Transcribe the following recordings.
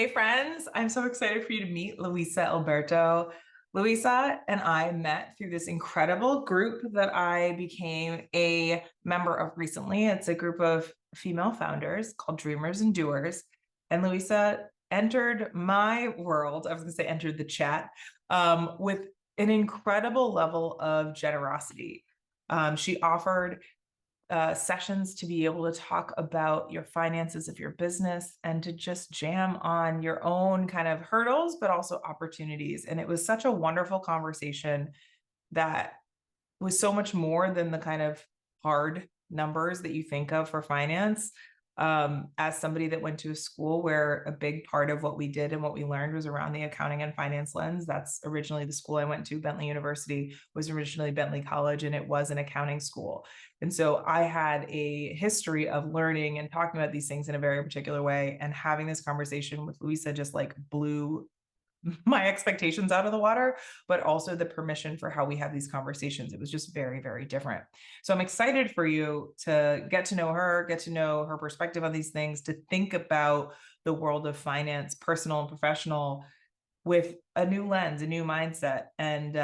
Hey friends, I'm so excited for you to meet Luisa Alberto. Luisa and I met through this incredible group that I became a member of recently. It's a group of female founders called Dreamers and Doers. And Luisa entered my world, I was going to say entered the chat, with an incredible level of generosity. She offered sessions to be able to talk about your finances of your business and to just jam on your own kind of hurdles, but also opportunities. And it was such a wonderful conversation that was so much more than the kind of hard numbers that you think of for finance. As somebody that went to a school where a big part of what we did and what we learned was around the accounting and finance lens. That's originally the school I went to. Bentley University was originally Bentley College, and it was an accounting school. And so I had a history of learning and talking about these things in a very particular way. And having this conversation with Luisa just like blew my expectations out of the water, but also the permission for how we have these conversations. It was just very, very different. So I'm excited for you to get to know her, get to know her perspective on these things, to think about the world of finance, personal and professional, with a new lens, a new mindset, and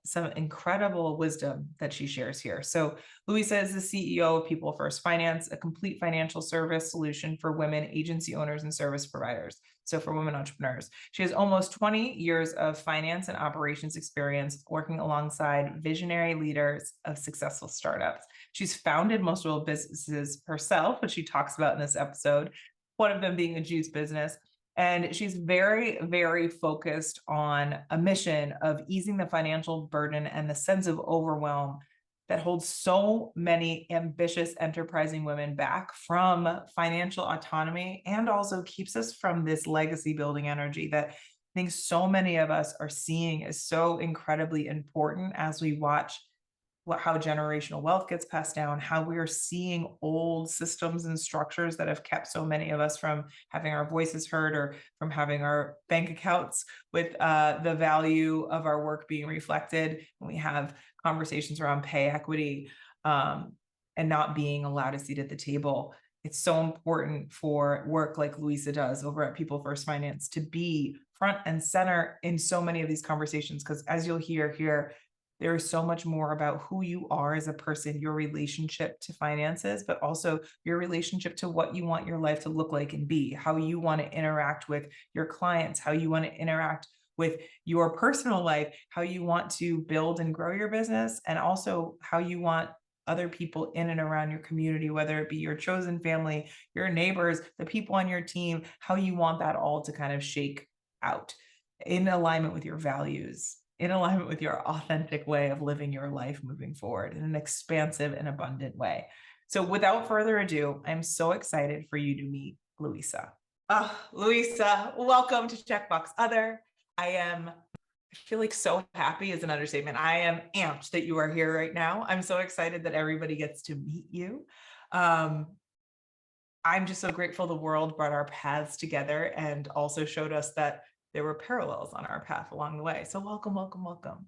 some incredible wisdom that she shares here. So Luisa is the CEO of People First Finance, a complete financial service solution for women agency owners and service providers. So for women entrepreneurs, she has almost 20 years of finance and operations experience working alongside visionary leaders of successful startups. She's founded multiple businesses herself, which she talks about in this episode, one of them being a juice business. And she's very, very focused on a mission of easing the financial burden and the sense of overwhelm that holds so many ambitious, enterprising women back from financial autonomy, and also keeps us from this legacy building energy that I think so many of us are seeing as so incredibly important as we watch how generational wealth gets passed down, how we are seeing old systems and structures that have kept so many of us from having our voices heard or from having our bank accounts with the value of our work being reflected. And we have conversations around pay equity and not being allowed a seat at the table. It's so important for work like Luisa does over at People First Finance to be front and center in so many of these conversations, because as you'll hear here, there is so much more about who you are as a person, your relationship to finances, but also your relationship to what you want your life to look like and be, how you want to interact with your clients, how you want to interact with your personal life, how you want to build and grow your business, and also how you want other people in and around your community, whether it be your chosen family, your neighbors, the people on your team, how you want that all to kind of shake out in alignment with your values, in alignment with your authentic way of living your life moving forward in an expansive and abundant way. So without further ado, I'm so excited for you to meet Luisa. Luisa, welcome to Checkbox Other. I feel like so happy is an understatement. I am amped that you are here right now. I'm so excited that everybody gets to meet you. I'm just so grateful the world brought our paths together and also showed us that there were parallels on our path along the way. So welcome, welcome, welcome.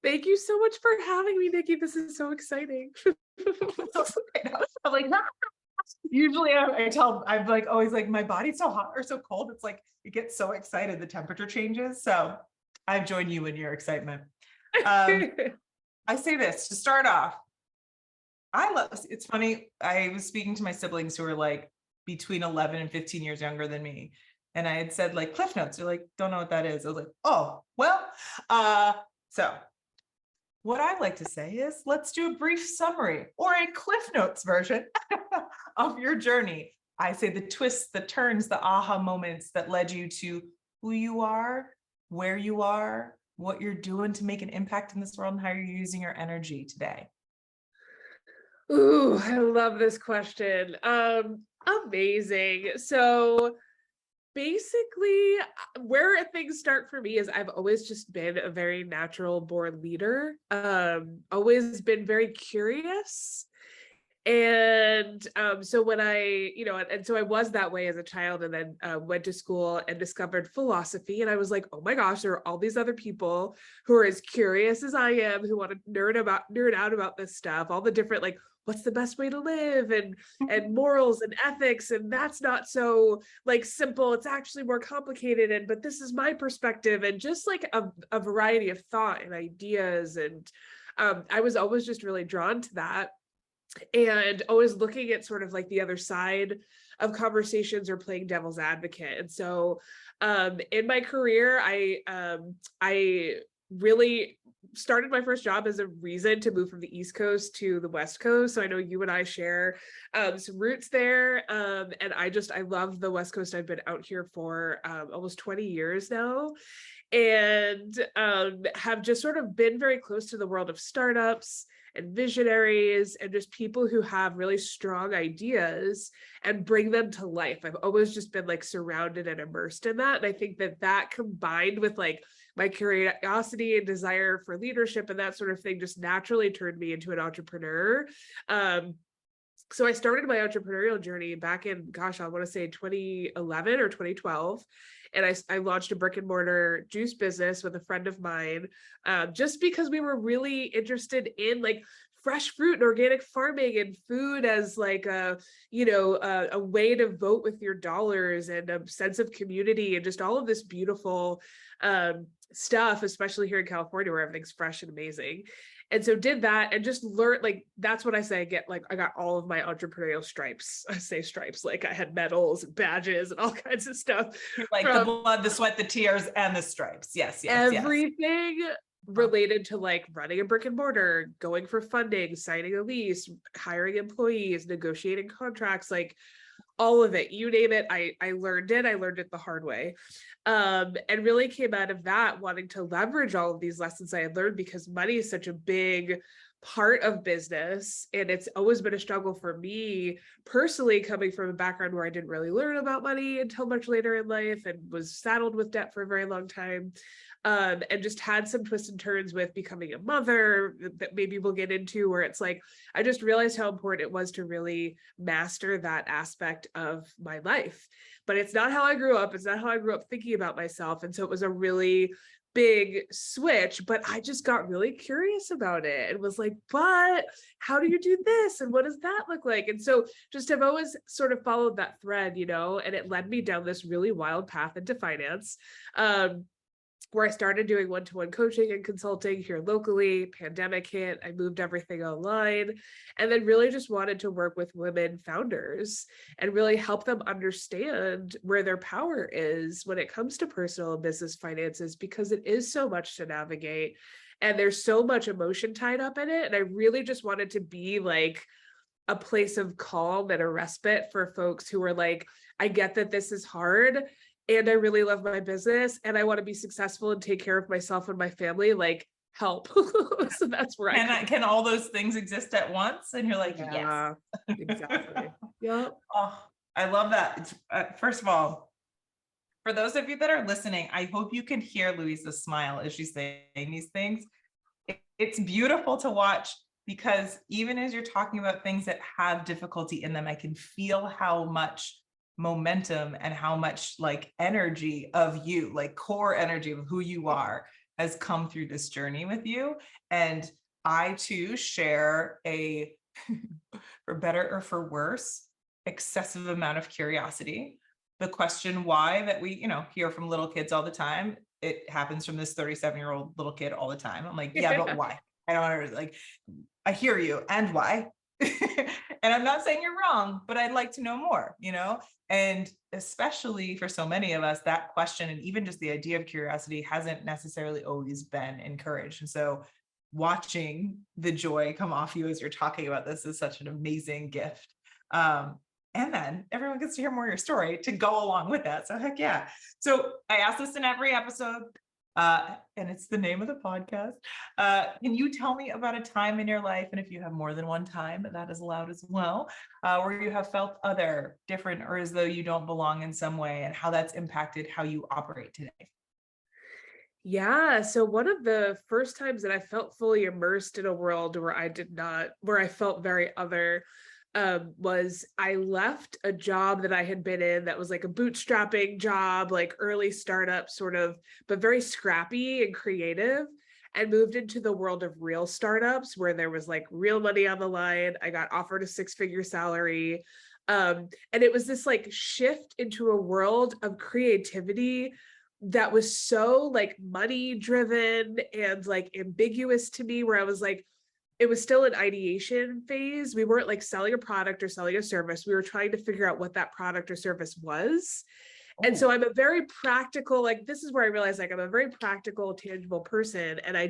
Thank you so much for having me, Nikki. This is so exciting. I'm like, usually I'm like always like, my body's so hot or so cold. It's like, you get so excited, the temperature changes. So I've joined you in your excitement. I say this to start off. It's funny. I was speaking to my siblings who are like between 11 and 15 years younger than me. And I had said like Cliff Notes. They're like, don't know what that is. I was like, oh, well, so what I like to say is let's do a brief summary or a Cliff Notes version of your journey. I say the twists, the turns, the aha moments that led you to who you are, where you are, what you're doing to make an impact in this world, and how you're using your energy today. Ooh, I love this question. Amazing. So basically, where things start for me is I've always just been a very natural born leader, always been very curious. And so when so I was that way as a child, and then went to school and discovered philosophy. And I was like, oh my gosh, there are all these other people who are as curious as I am, who want to nerd out about this stuff, all the different like what's the best way to live, and morals and ethics, and that's not so like simple, it's actually more complicated, and but this is my perspective, and just like a variety of thought and ideas. And I was always just really drawn to that, and always looking at sort of like the other side of conversations or playing devil's advocate. And so in my career, I really started my first job as a reason to move from the East Coast to the West Coast. So I know you and I share some roots there. And I love the West Coast. I've been out here for almost 20 years now, and have just sort of been very close to the world of startups and visionaries and just people who have really strong ideas and bring them to life. I've always just been like surrounded and immersed in that. And I think that that combined with like my curiosity and desire for leadership and that sort of thing just naturally turned me into an entrepreneur. So I started my entrepreneurial journey back in, gosh, I want to say 2011 or 2012. And I launched a brick and mortar juice business with a friend of mine, just because we were really interested in like fresh fruit and organic farming and food as like a way to vote with your dollars and a sense of community and just all of this beautiful stuff, especially here in California where everything's fresh and amazing. And so did that and just learned, like, that's what I say, I got all of my entrepreneurial stripes. I say stripes, like I had medals and badges and all kinds of stuff. Like the blood, the sweat, the tears, and the stripes. Yes, Everything related to like running a brick and mortar, going for funding, signing a lease, hiring employees, negotiating contracts, like all of it, you name it. I learned it the hard way. And really came out of that wanting to leverage all of these lessons I had learned, because money is such a big part of business. And it's always been a struggle for me personally, coming from a background where I didn't really learn about money until much later in life and was saddled with debt for a very long time. And just had some twists and turns with becoming a mother that maybe we'll get into, where it's like, I just realized how important it was to really master that aspect of my life. But it's not how I grew up. It's not how I grew up thinking about myself. And so it was a really big switch, but I just got really curious about it and was like, but how do you do this? And what does that look like? And so just have always sort of followed that thread, and it led me down this really wild path into finance. Where I started doing one-to-one coaching and consulting here locally. Pandemic hit, I moved everything online, and then really just wanted to work with women founders and really help them understand where their power is when it comes to personal and business finances, because it is so much to navigate and there's so much emotion tied up in it. And I really just wanted to be like a place of calm and a respite for folks who are like, I get that this is hard, and I really love my business and I want to be successful and take care of myself and my family, like help. So that's where can all those things exist at once? And you're like, yeah, yes, exactly. Yep. Oh, I love that. It's, first of all, for those of you that are listening, I hope you can hear Luisa's smile as she's saying these things. It's beautiful to watch, because even as you're talking about things that have difficulty in them, I can feel how much momentum and how much like energy of you, like core energy of who you are, has come through this journey with you. And I too share a, for better or for worse, excessive amount of curiosity. The question why that we, hear from little kids all the time, it happens from this 37-year-old little kid all the time. I'm like, yeah, but why? I don't know, like, I hear you, and why? And I'm not saying you're wrong, but I'd like to know more, and especially for so many of us, that question and even just the idea of curiosity hasn't necessarily always been encouraged. And so watching the joy come off you as you're talking about this is such an amazing gift. And then everyone gets to hear more of your story to go along with that. So heck yeah. So I ask this in every episode. And it's the name of the podcast. Can you tell me about a time in your life, and if you have more than one time, that is allowed as well, where you have felt other, different, or as though you don't belong in some way, and how that's impacted how you operate today? Yeah. So one of the first times that I felt fully immersed in a world where I felt very other, was I left a job that I had been in that was like a bootstrapping job, like early startup sort of, but very scrappy and creative. and moved into the world of real startups where there was like real money on the line. I got offered a 6-figure salary. And it was this like shift into a world of creativity that was so like money driven and like ambiguous to me, where I was like, it was still an ideation phase. We weren't like selling a product or selling a service. We were trying to figure out what that product or service was. And so I'm a very practical, like, this is where I realized like I'm a very practical, tangible person. And I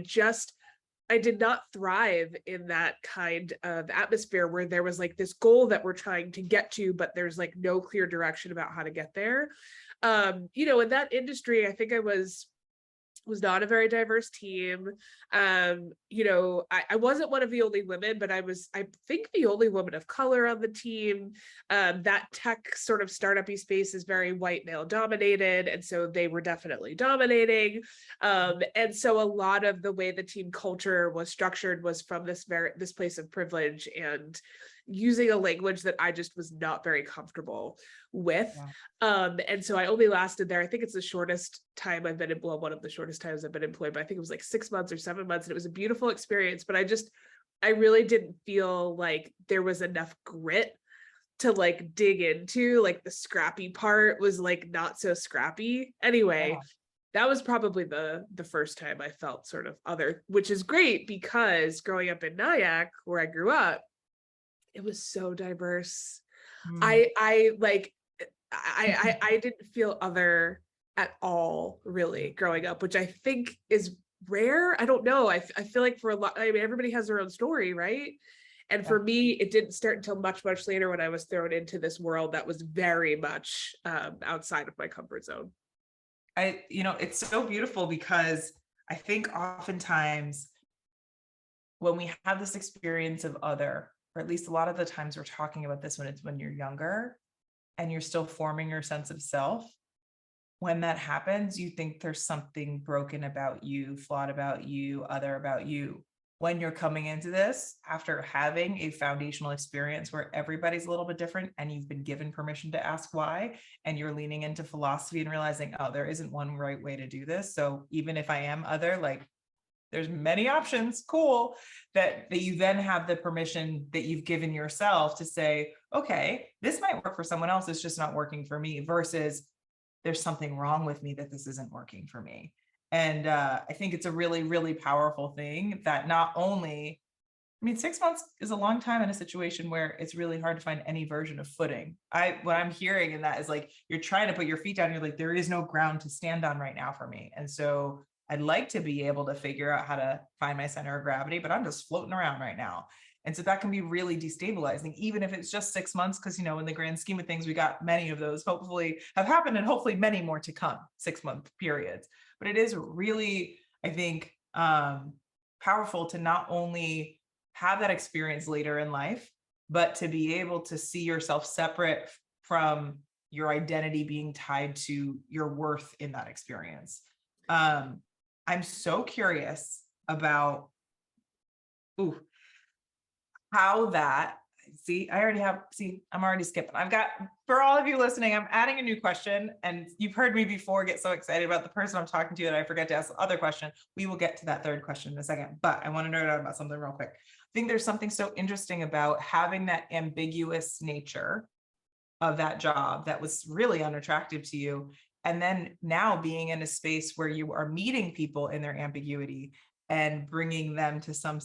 did not thrive in that kind of atmosphere where there was like this goal that we're trying to get to, but there's like no clear direction about how to get there. In that industry, I think I was not a very diverse team. I wasn't one of the only women, but I think, the only woman of color on the team. That tech sort of startup-y space is very white male dominated. And so they were definitely dominating. And so a lot of the way the team culture was structured was from this place of privilege and using a language that I just was not very comfortable with. Yeah. And so I only lasted there. I think it's the shortest time I've been one of the shortest times I've been employed, but I think it was like 6 months or 7 months. And it was a beautiful experience, but I really didn't feel like there was enough grit to like dig into. Like the scrappy part was like not so scrappy. Anyway, yeah. That was probably the first time I felt sort of other, which is great because growing up in Nyack, where I grew up, it was so diverse. I didn't feel other at all really growing up, which I think is rare. I don't know. I feel like for a lot, I mean, everybody has their own story, right? And for me, it didn't start until much, much later when I was thrown into this world that was very much outside of my comfort zone. It's so beautiful because I think oftentimes when we have this experience of other, or at least a lot of the times we're talking about this when you're younger and you're still forming your sense of self. When that happens, you think there's something broken about you, flawed about you, other about you. When you're coming into this after having a foundational experience where everybody's a little bit different and you've been given permission to ask why, and you're leaning into philosophy and realizing, oh, there isn't one right way to do this. So even if I am other, like, there's many options, cool, that you then have the permission that you've given yourself to say, okay, this might work for someone else, it's just not working for me, versus there's something wrong with me that this isn't working for me. And I think it's a really, really powerful thing that not only, 6 months is a long time in a situation where it's really hard to find any version of footing. What I'm hearing in that is like, you're trying to put your feet down, you're like, there is no ground to stand on right now for me. And so I'd like to be able to figure out how to find my center of gravity, but I'm just floating around right now. And so that can be really destabilizing, even if it's just 6 months, because, in the grand scheme of things, we got many of those hopefully have happened and hopefully many more to come, 6-month periods. But it is really, I think, powerful to not only have that experience later in life, but to be able to see yourself separate from your identity being tied to your worth in that experience. I'm so curious about how that, I'm already skipping. I've got, for all of you listening, I'm adding a new question, and you've heard me before get so excited about the person I'm talking to that I forget to ask the other question. We will get to that third question in a second, but I want to nerd out about something real quick. I think there's something so interesting about having that ambiguous nature of that job that was really unattractive to you. And then now being in a space where you are meeting people in their ambiguity and bringing them to some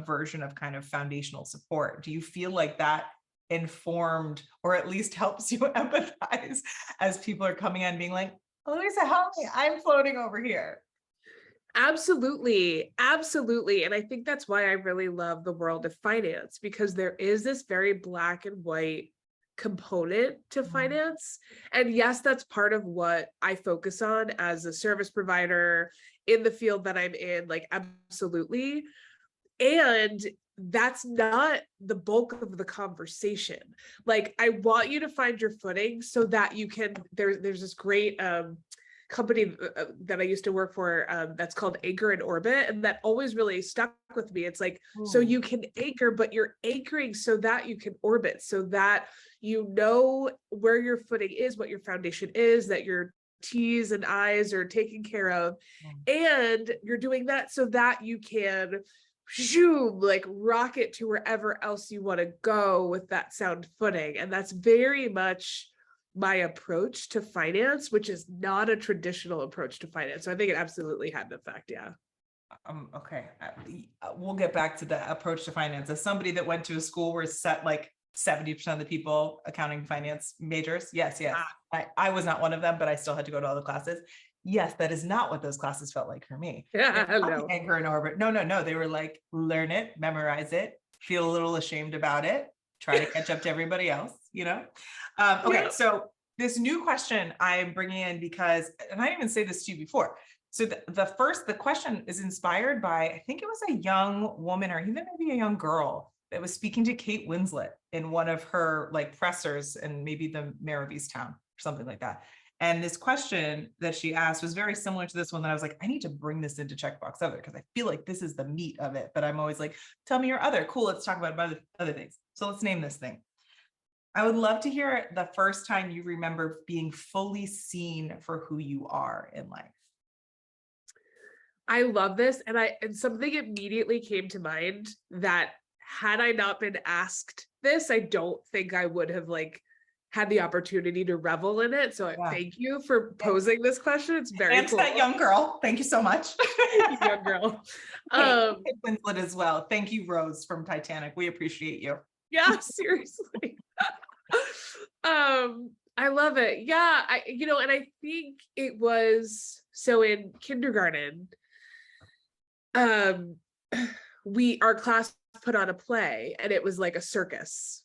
version of kind of foundational support. Do you feel like that informed, or at least helps you empathize as people are coming in being like, Luisa, help me, I'm floating over here? Absolutely. Absolutely. And I think that's why I really love the world of finance, because there is this very black and white component to finance. And yes, that's part of what I focus on as a service provider in the field that I'm in, like, absolutely. And that's not the bulk of the conversation. Like, I want you to find your footing so that you can, there's this great company that I used to work for that's called Anchor and Orbit, and that always really stuck with me. It's like, so you can anchor, but you're anchoring so that you can orbit, so that you know where your footing is, what your foundation is, that you're T's and I's are taken care of. And you're doing that so that you can like rocket to wherever else you want to go with that sound footing. And that's very much my approach to finance, which is not a traditional approach to finance. So I think it absolutely had an effect. Yeah. Okay. We'll get back to the approach to finance. As somebody that went to a school where set like 70% of the people accounting finance majors. Yes. I was not one of them, but I still had to go to all the classes. Yes, that is not what those classes felt like for me. Yeah, no. Anchor and orbit. No. They were like, learn it, memorize it, feel a little ashamed about it, try to catch up to everybody else, Okay. Yeah. So this new question I'm bringing in because, and I didn't even say this to you before. So the question is inspired by, I think it was a young woman or even maybe a young girl that was speaking to Kate Winslet in one of her like pressers and maybe the mayor of Easttown or something like that. And this question that she asked was very similar to this one that I was like, I need to bring this into Checkbox Other because I feel like this is the meat of it. But I'm always like, tell me your other. Cool, let's talk about other things. So let's name this thing. I would love to hear the first time you remember being fully seen for who you are in life. I love this. And something immediately came to mind that had I not been asked this, I don't think I would have like had the opportunity to revel in it. So thank you for posing this question. It's very Thanks, cool. that young girl. Thank you so much. Young girl. Winslet as well. Thank you, Rose from Titanic. We appreciate you. Yeah, seriously. I love it. Yeah, and I think it was so in kindergarten, our class put on a play and it was like a circus.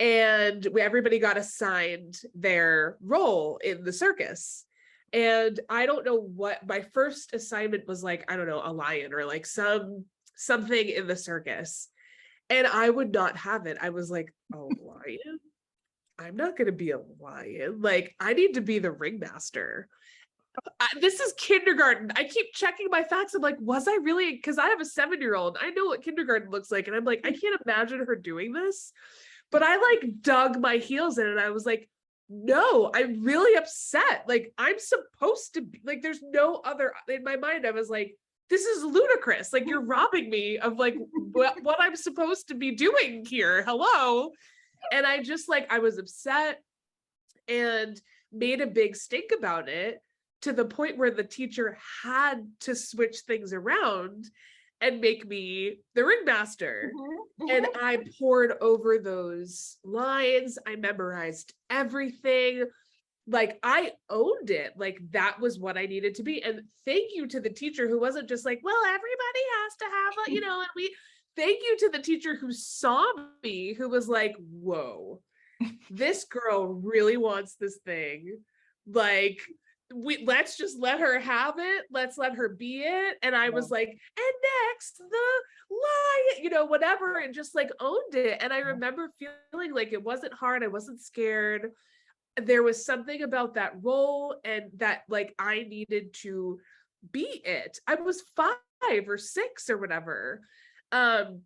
And everybody got assigned their role in the circus. And I don't know what my first assignment was like, I don't know, a lion or like something in the circus. And I would not have it. I was like, oh, lion? I'm not going to be a lion. Like, I need to be the ringmaster. This is kindergarten. I keep checking my facts. I'm like, was I really? Because I have a 7-year-old. I know what kindergarten looks like. And I'm like, I can't imagine her doing this. But I like dug my heels in and I was like, no, I'm really upset. Like, I'm supposed to be like, there's no other, in my mind, I was like, this is ludicrous. Like, you're robbing me of like what I'm supposed to be doing here. Hello. And I just like, I was upset and made a big stink about it to the point where the teacher had to switch things around and make me the ringmaster. And I poured over those lines. I memorized everything. Like, I owned it. Like, that was what I needed to be. And thank you to the teacher who wasn't just like, well, everybody has to have a, and thank you to the teacher who saw me, who was like, whoa, this girl really wants this thing. Like, let's just let her have it. Let's let her be it. And I was like, and next the lion, whatever, and just like owned it. And I remember feeling like it wasn't hard. I wasn't scared. There was something about that role and that like I needed to be it. I was 5 or 6 or whatever. And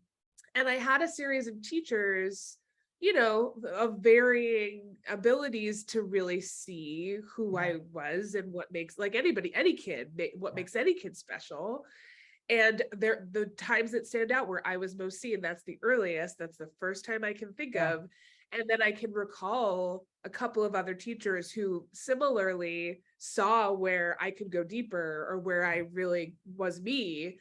I had a series of teachers, of varying abilities to really see who I was and what makes like any kid, what makes any kid special. And the times that stand out where I was most seen, that's the earliest, that's the first time I can think of. And then I can recall a couple of other teachers who similarly saw where I could go deeper or where I really was me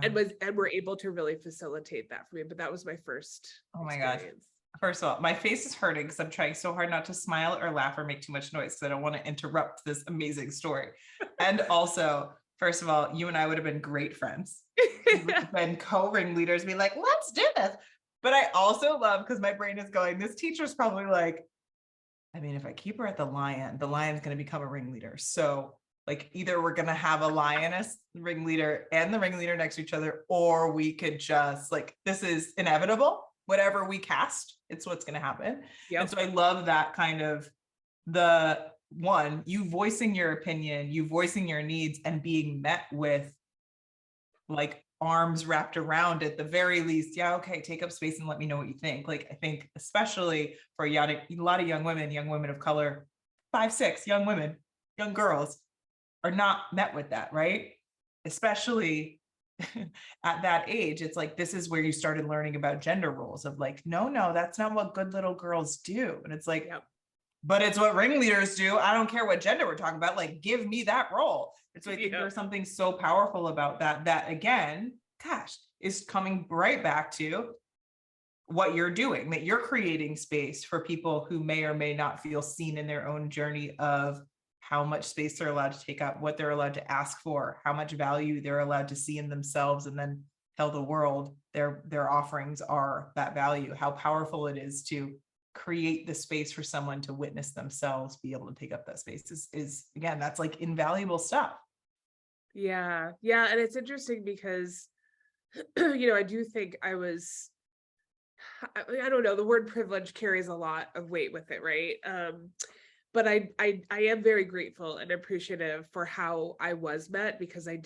and were able to really facilitate that for me. But that was my first experience. Gosh. First of all, my face is hurting because I'm trying so hard not to smile or laugh or make too much noise because I don't want to interrupt this amazing story. And also, first of all, you and I would have been great friends. We would have been co-ring leaders, be like, let's do this. But I also love, because my brain is going, this teacher's probably like, I mean, if I keep her at the lion's going to become a ringleader. So like, either we're going to have a lioness ringleader and the ringleader next to each other, or we could just like, this is inevitable. Whatever we cast, it's what's going to happen. And so I love that kind of you voicing your opinion, you voicing your needs and being met with like arms wrapped around at the very least. Yeah. Okay. Take up space and let me know what you think. Like, I think especially for a lot of young women of color, 5, 6 young women, young girls are not met with that, right? Especially at that age. It's like, this is where you started learning about gender roles of like, no, that's not what good little girls do. And it's like, Yep. but it's what ringleaders do. I don't care what gender we're talking about. Like, give me that role. And so I think Yep. there's something so powerful about that, that again, gosh, is coming right back to what you're doing, that you're creating space for people who may or may not feel seen in their own journey of how much space they're allowed to take up, what they're allowed to ask for, how much value they're allowed to see in themselves, and then tell the world their offerings are that value, how powerful it is to create the space for someone to witness themselves be able to take up that space is again, that's like invaluable stuff. Yeah. And it's interesting because, I do think I don't know, the word privilege carries a lot of weight with it, right? But I am very grateful and appreciative for how I was met, because I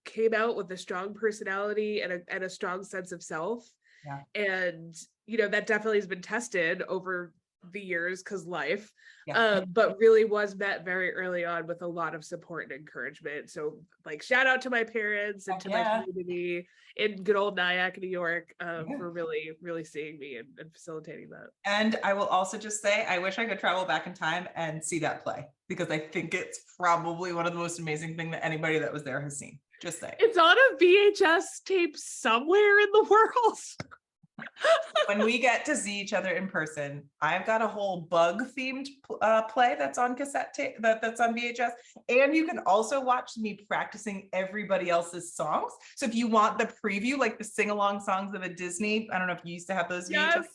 came out with a strong personality and a strong sense of self. Yeah. And, that definitely has been tested over the years because life, Yeah. but really was met very early on with a lot of support and encouragement. So like, shout out to my parents and Heck to yeah. my community in good old Nyack, New York, Yeah. for really, really seeing me and facilitating that. And I will also just say, I wish I could travel back in time and see that play, because I think it's probably one of the most amazing things that anybody that was there has seen. Just say It's on a VHS tape somewhere in the world. when we get to see each other in person, I've got a whole bug themed play that's on cassette tape, that's on VHS. And you can also watch me practicing everybody else's songs. So if you want the preview, like the sing-along songs of a Disney, I don't know if you used to have those VHS, Yes.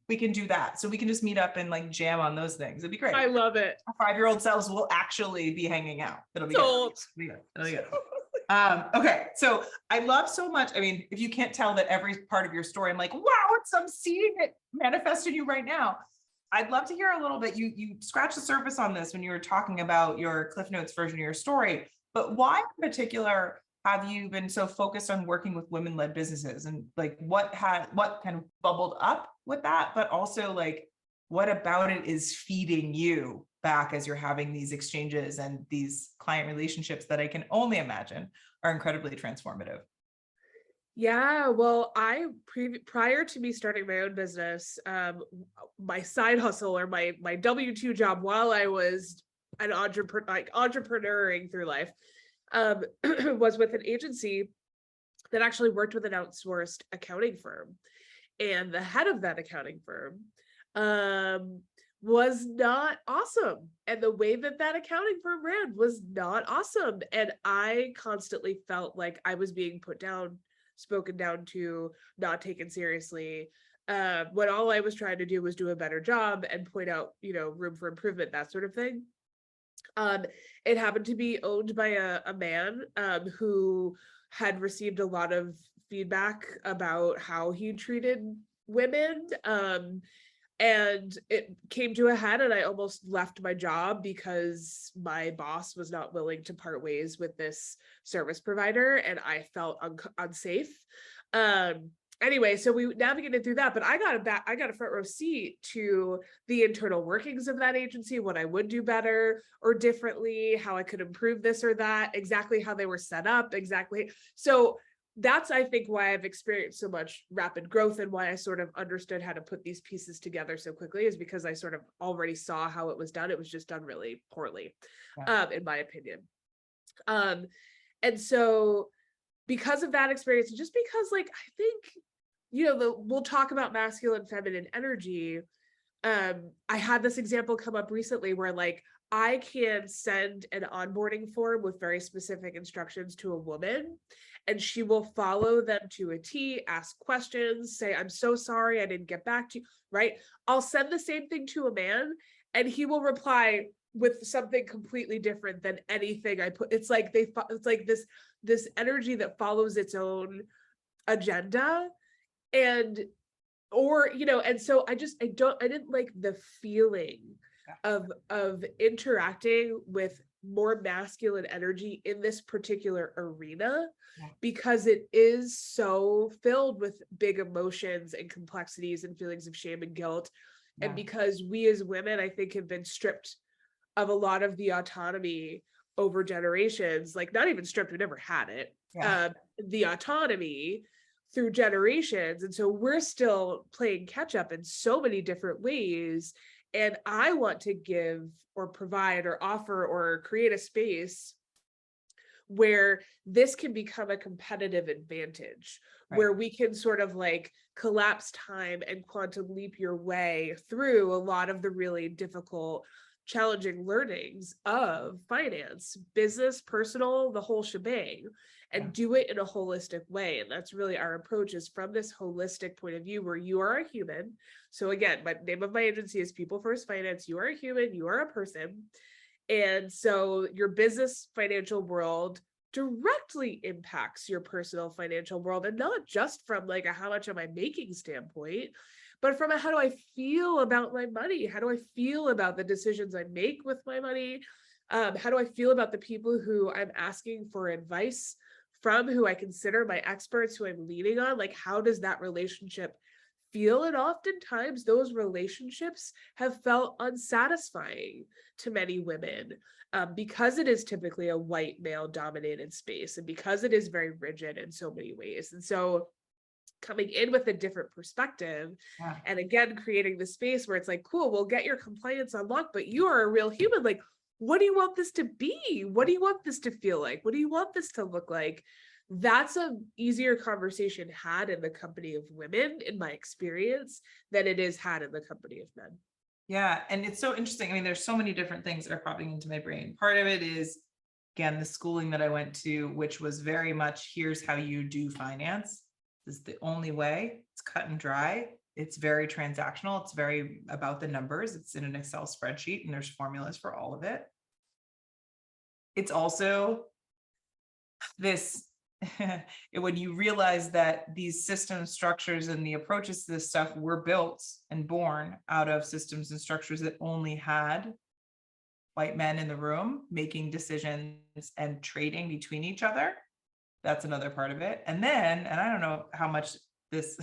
we can do that. So we can just meet up and like jam on those things. It'd be great. I love it. Our 5-year-old selves will actually be hanging out. It'll be Sold. good. It'll be good. Okay, so I love so much. I mean, if you can't tell that every part of your story, I'm like, wow, I'm seeing it manifest in you right now. I'd love to hear a little bit. You scratched the surface on this when you were talking about your Cliff Notes version of your story, but why in particular have you been so focused on working with women-led businesses, and like what kind of bubbled up with that, but also like what about it is feeding you back as you're having these exchanges and these client relationships that I can only imagine are incredibly transformative? Yeah, well, prior to me starting my own business, my side hustle, or my W-2 job while I was an entrepreneuring through life, was with an agency that actually worked with an outsourced accounting firm. And the head of that accounting firm was not awesome. And the way that accounting firm ran was not awesome. And I constantly felt like I was being put down, spoken down to, not taken seriously, when all I was trying to do was do a better job and point out, room for improvement, that sort of thing. It happened to be owned by a man who had received a lot of feedback about how he treated women. And it came to a head, and I almost left my job because my boss was not willing to part ways with this service provider, and I felt unsafe. Anyway, so we navigated through that, but I got a front row seat to the internal workings of that agency, what I would do better or differently, how I could improve this or that, exactly how they were set up, exactly. So that's, I think, why I've experienced so much rapid growth, and why I sort of understood how to put these pieces together so quickly, is because I sort of already saw how it was done. It was just done really poorly, in my opinion. And so because of that experience, and just because, like, I think, we'll talk about masculine, feminine energy. I had this example come up recently where, like, I can send an onboarding form with very specific instructions to a woman, and she will follow them to a T, ask questions, say, I'm so sorry, I didn't get back to you, right? I'll send the same thing to a man, and he will reply with something completely different than anything I put. It's like it's like this energy that follows its own agenda. And so I didn't like the feeling of interacting with more masculine energy in this particular arena, because it is so filled with big emotions and complexities and feelings of shame and guilt. And because we as women, I think, have been stripped of a lot of the autonomy over generations, like not even stripped, we never had it, Yeah. the autonomy through generations. And so we're still playing catch up in so many different ways. And I want to give or provide or offer or create a space where this can become a competitive advantage, Right. where we can sort of like collapse time and quantum leap your way through a lot of the really difficult, challenging learnings of finance, business, personal, the whole shebang, Yeah. and do it in a holistic way. And that's really our approach, is from this holistic point of view where you are a human. So again, my name of my agency is People First Finance. You are a human, you are a person. And so your business financial world directly impacts your personal financial world, and not just from like a how much am I making standpoint, but from a how do I feel about my money? How do I feel about the decisions I make with my money? How do I feel about the people who I'm asking for advice from, who I consider my experts, who I'm leaning on? Like, how does that relationship feel? And oftentimes those relationships have felt unsatisfying to many women, because it is typically a white male dominated space, and because it is very rigid in so many ways. And so coming in with a different perspective, Yeah. and again creating the space where it's like, cool, we'll get your compliance unlocked, but you are a real human. Like, what do you want this to be? What do you want this to feel like? What do you want this to look like? That's a easier conversation had in the company of women, in my experience, than it is had in the company of men. Yeah. And it's so interesting. I mean, there's so many different things that are popping into my brain. Part of it is, again, the schooling that I went to, which was very much, here's how you do finance. This is the only way. It's cut and dry. It's very transactional. It's very about the numbers. It's in an Excel spreadsheet and there's formulas for all of it. It's also this, when you realize that these system structures and the approaches to this stuff were built and born out of systems and structures that only had white men in the room making decisions and trading between each other. That's another part of it. And then, and I don't know how much this,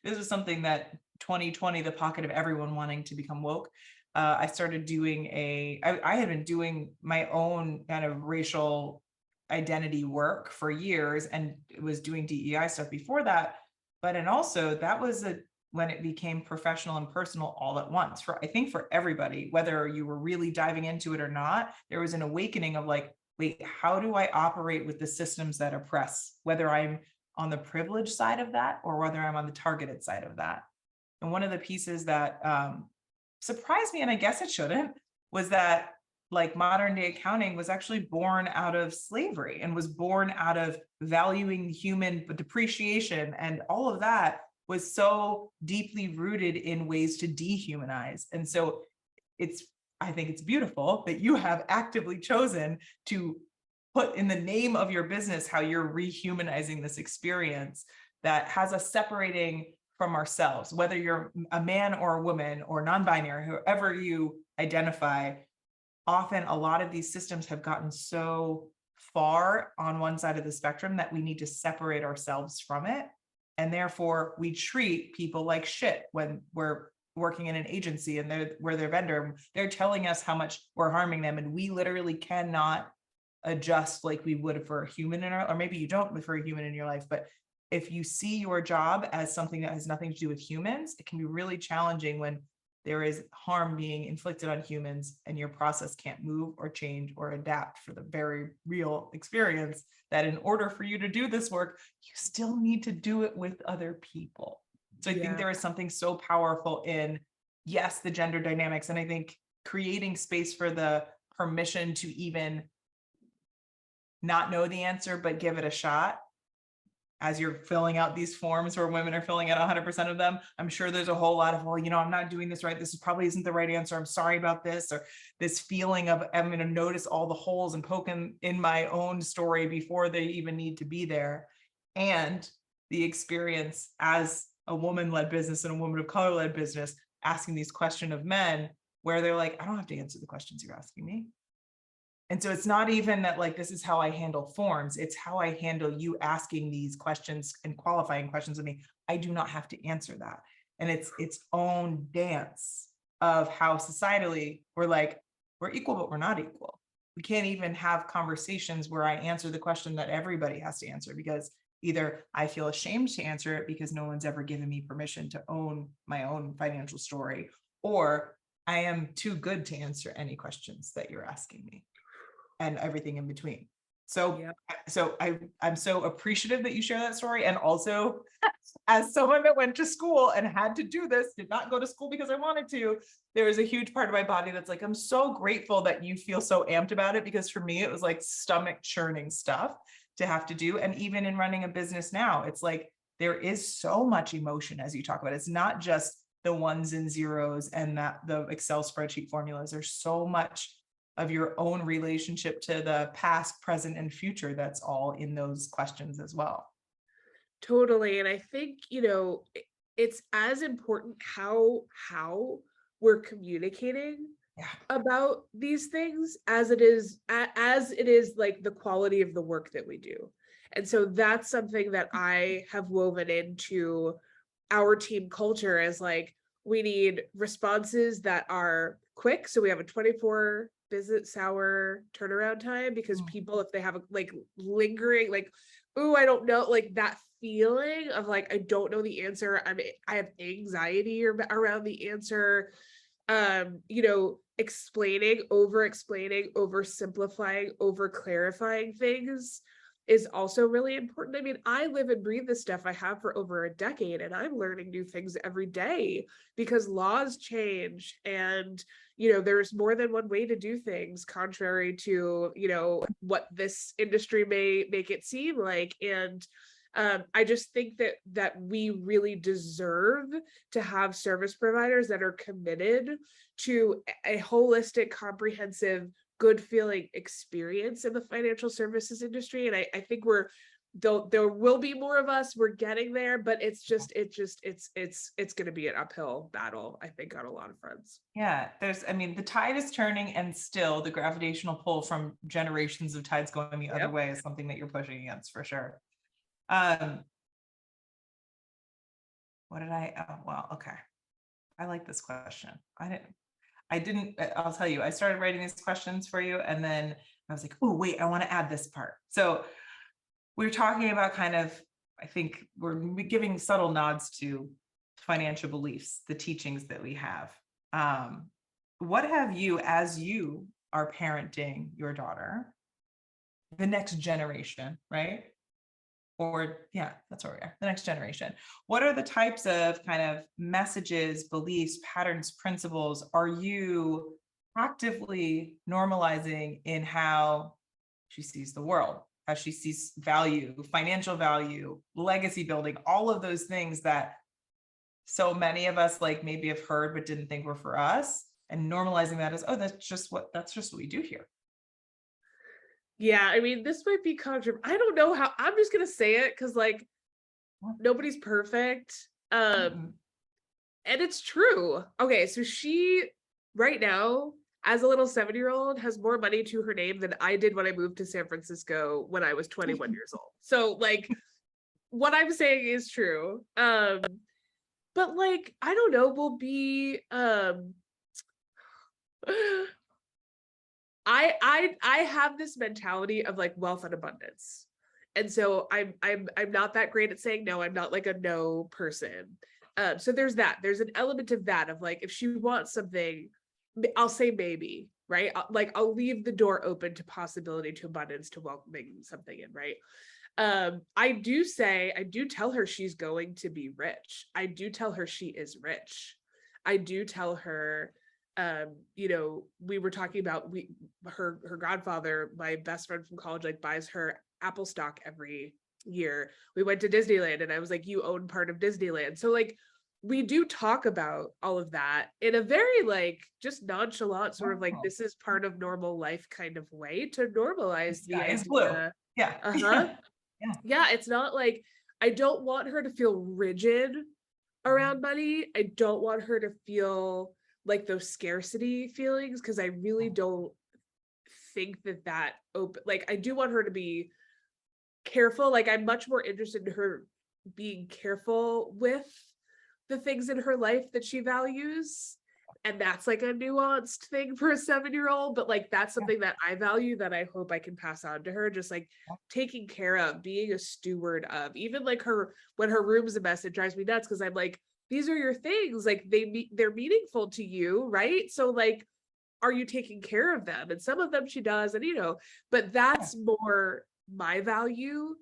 this was something that 2020, the pocket of everyone wanting to become woke. I started doing I had been doing my own kind of racial identity work for years and was doing DEI stuff before that. But, and also that was when it became professional and personal all at once, for I think for everybody, whether you were really diving into it or not, there was an awakening of like, wait, how do I operate with the systems that oppress, whether I'm on the privileged side of that or whether I'm on the targeted side of that. And one of the pieces that surprised me, and I guess it shouldn't, was that like modern day accounting was actually born out of slavery and was born out of valuing human depreciation, and all of that was so deeply rooted in ways to dehumanize. And so I think it's beautiful that you have actively chosen to put in the name of your business how you're rehumanizing this experience that has us separating from ourselves, whether you're a man or a woman or non-binary, whoever you identify. Often a lot of these systems have gotten so far on one side of the spectrum that we need to separate ourselves from it. And therefore we treat people like shit when we're working in an agency and we're their vendor. They're telling us how much we're harming them, and we literally cannot adjust like we would for a human in our, or maybe you don't for a human in your life, but if you see your job as something that has nothing to do with humans, it can be really challenging when there is harm being inflicted on humans and your process can't move or change or adapt for the very real experience that in order for you to do this work, you still need to do it with other people. So I think there is something so powerful in, yes, the gender dynamics. And I think creating space for the permission to even not know the answer, but give it a shot. As you're filling out these forms where women are filling out 100% of them, I'm sure there's a whole lot of, well, I'm not doing this right. This probably isn't the right answer. I'm sorry about this. Or this feeling of, I'm going to notice all the holes and poke in my own story before they even need to be there. And the experience as a woman-led business and a woman of color-led business, asking these questions of men where they're like, I don't have to answer the questions you're asking me. And so it's not even that like, this is how I handle forms. It's how I handle you asking these questions and qualifying questions of me. I do not have to answer that. And it's its own dance of how societally we're like, we're equal, but we're not equal. We can't even have conversations where I answer the question that everybody has to answer, because either I feel ashamed to answer it because no one's ever given me permission to own my own financial story, or I am too good to answer any questions that you're asking me, and everything in between. So, Yeah. I'm so appreciative that you share that story. And also, as someone that went to school and had to do this, did not go to school because I wanted to, there is a huge part of my body that's like, I'm so grateful that you feel so amped about it, because for me, it was like stomach churning stuff to have to do. And even in running a business now, it's like, there is so much emotion as you talk about it. It's not just the ones and zeros and that the Excel spreadsheet formulas. There's so much of your own relationship to the past, present, and future that's all in those questions as well. Totally. And I think, it's as important how we're communicating Yeah. about these things as it is like the quality of the work that we do. And so that's something that I have woven into our team culture, as like, we need responses that are quick. So we have a 24 business hour turnaround time, because people, if they have a like lingering, like, oh, I don't know, like that feeling of like, I don't know the answer. I have anxiety around the answer. Explaining, over simplifying, over clarifying things is also really important. I mean, I live and breathe this stuff. I have for over a decade, and I'm learning new things every day because laws change, and there's more than one way to do things, contrary to what this industry may make it seem like. And I just think that we really deserve to have service providers that are committed to a holistic, comprehensive, good feeling experience in the financial services industry. And I think there will be more of us. We're getting there, but it's going to be an uphill battle, I think, on a lot of fronts. Yeah, the tide is turning, and still the gravitational pull from generations of tides going the other way is something that you're pushing against for sure. What did okay. I like this question. I'll tell you, I started writing these questions for you, and then I was like, oh, wait, I want to add this part. So we're talking about I think we're giving subtle nods to financial beliefs, the teachings that we have. What have you, as you are parenting your daughter, the next generation, right? That's where we are, the next generation. What are the types of messages, beliefs, patterns, principles are you actively normalizing in how she sees the world, how she sees value, financial value, legacy building, all of those things that so many of us maybe have heard but didn't think were for us, and normalizing that as, oh, that's just what we do here. Yeah, I mean, this might be controversial. I don't know how. I'm just gonna say it because nobody's perfect. And it's true. Okay, so she right now, as a little 7-year-old, has more money to her name than I did when I moved to San Francisco when I was 21 years old. So what I'm saying is true. But I don't know, we'll be I have this mentality of wealth and abundance. And so I'm not that great at saying no. I'm not a no person. So there's an element of that, of if she wants something, I'll say maybe, right? I'll leave the door open to possibility, to abundance, to welcoming something in, right? I do tell her she's going to be rich. I do tell her she is rich. I do tell her, we were talking about her godfather, my best friend from college, buys her Apple stock every year. We went to Disneyland, and I was like, you own part of Disneyland. So we do talk about all of that in a very just nonchalant sort of this is part of normal life kind of way, to normalize the idea. Blue. Yeah. Yeah, it's not I don't want her to feel rigid around money. I don't want her to feel those scarcity feelings, because I really don't think that open, I do want her to be careful. I'm much more interested in her being careful with the things in her life that she values, And that's like a nuanced thing for a 7-year-old, but like that's something that I value that I hope I can pass on to her, just like taking care of, being a steward of, even like her, when her room's a mess, it drives me nuts because I'm like, these are your things, like they're meaningful to you, right? So like, are you taking care of them? And some of them she does, and but that's more my value.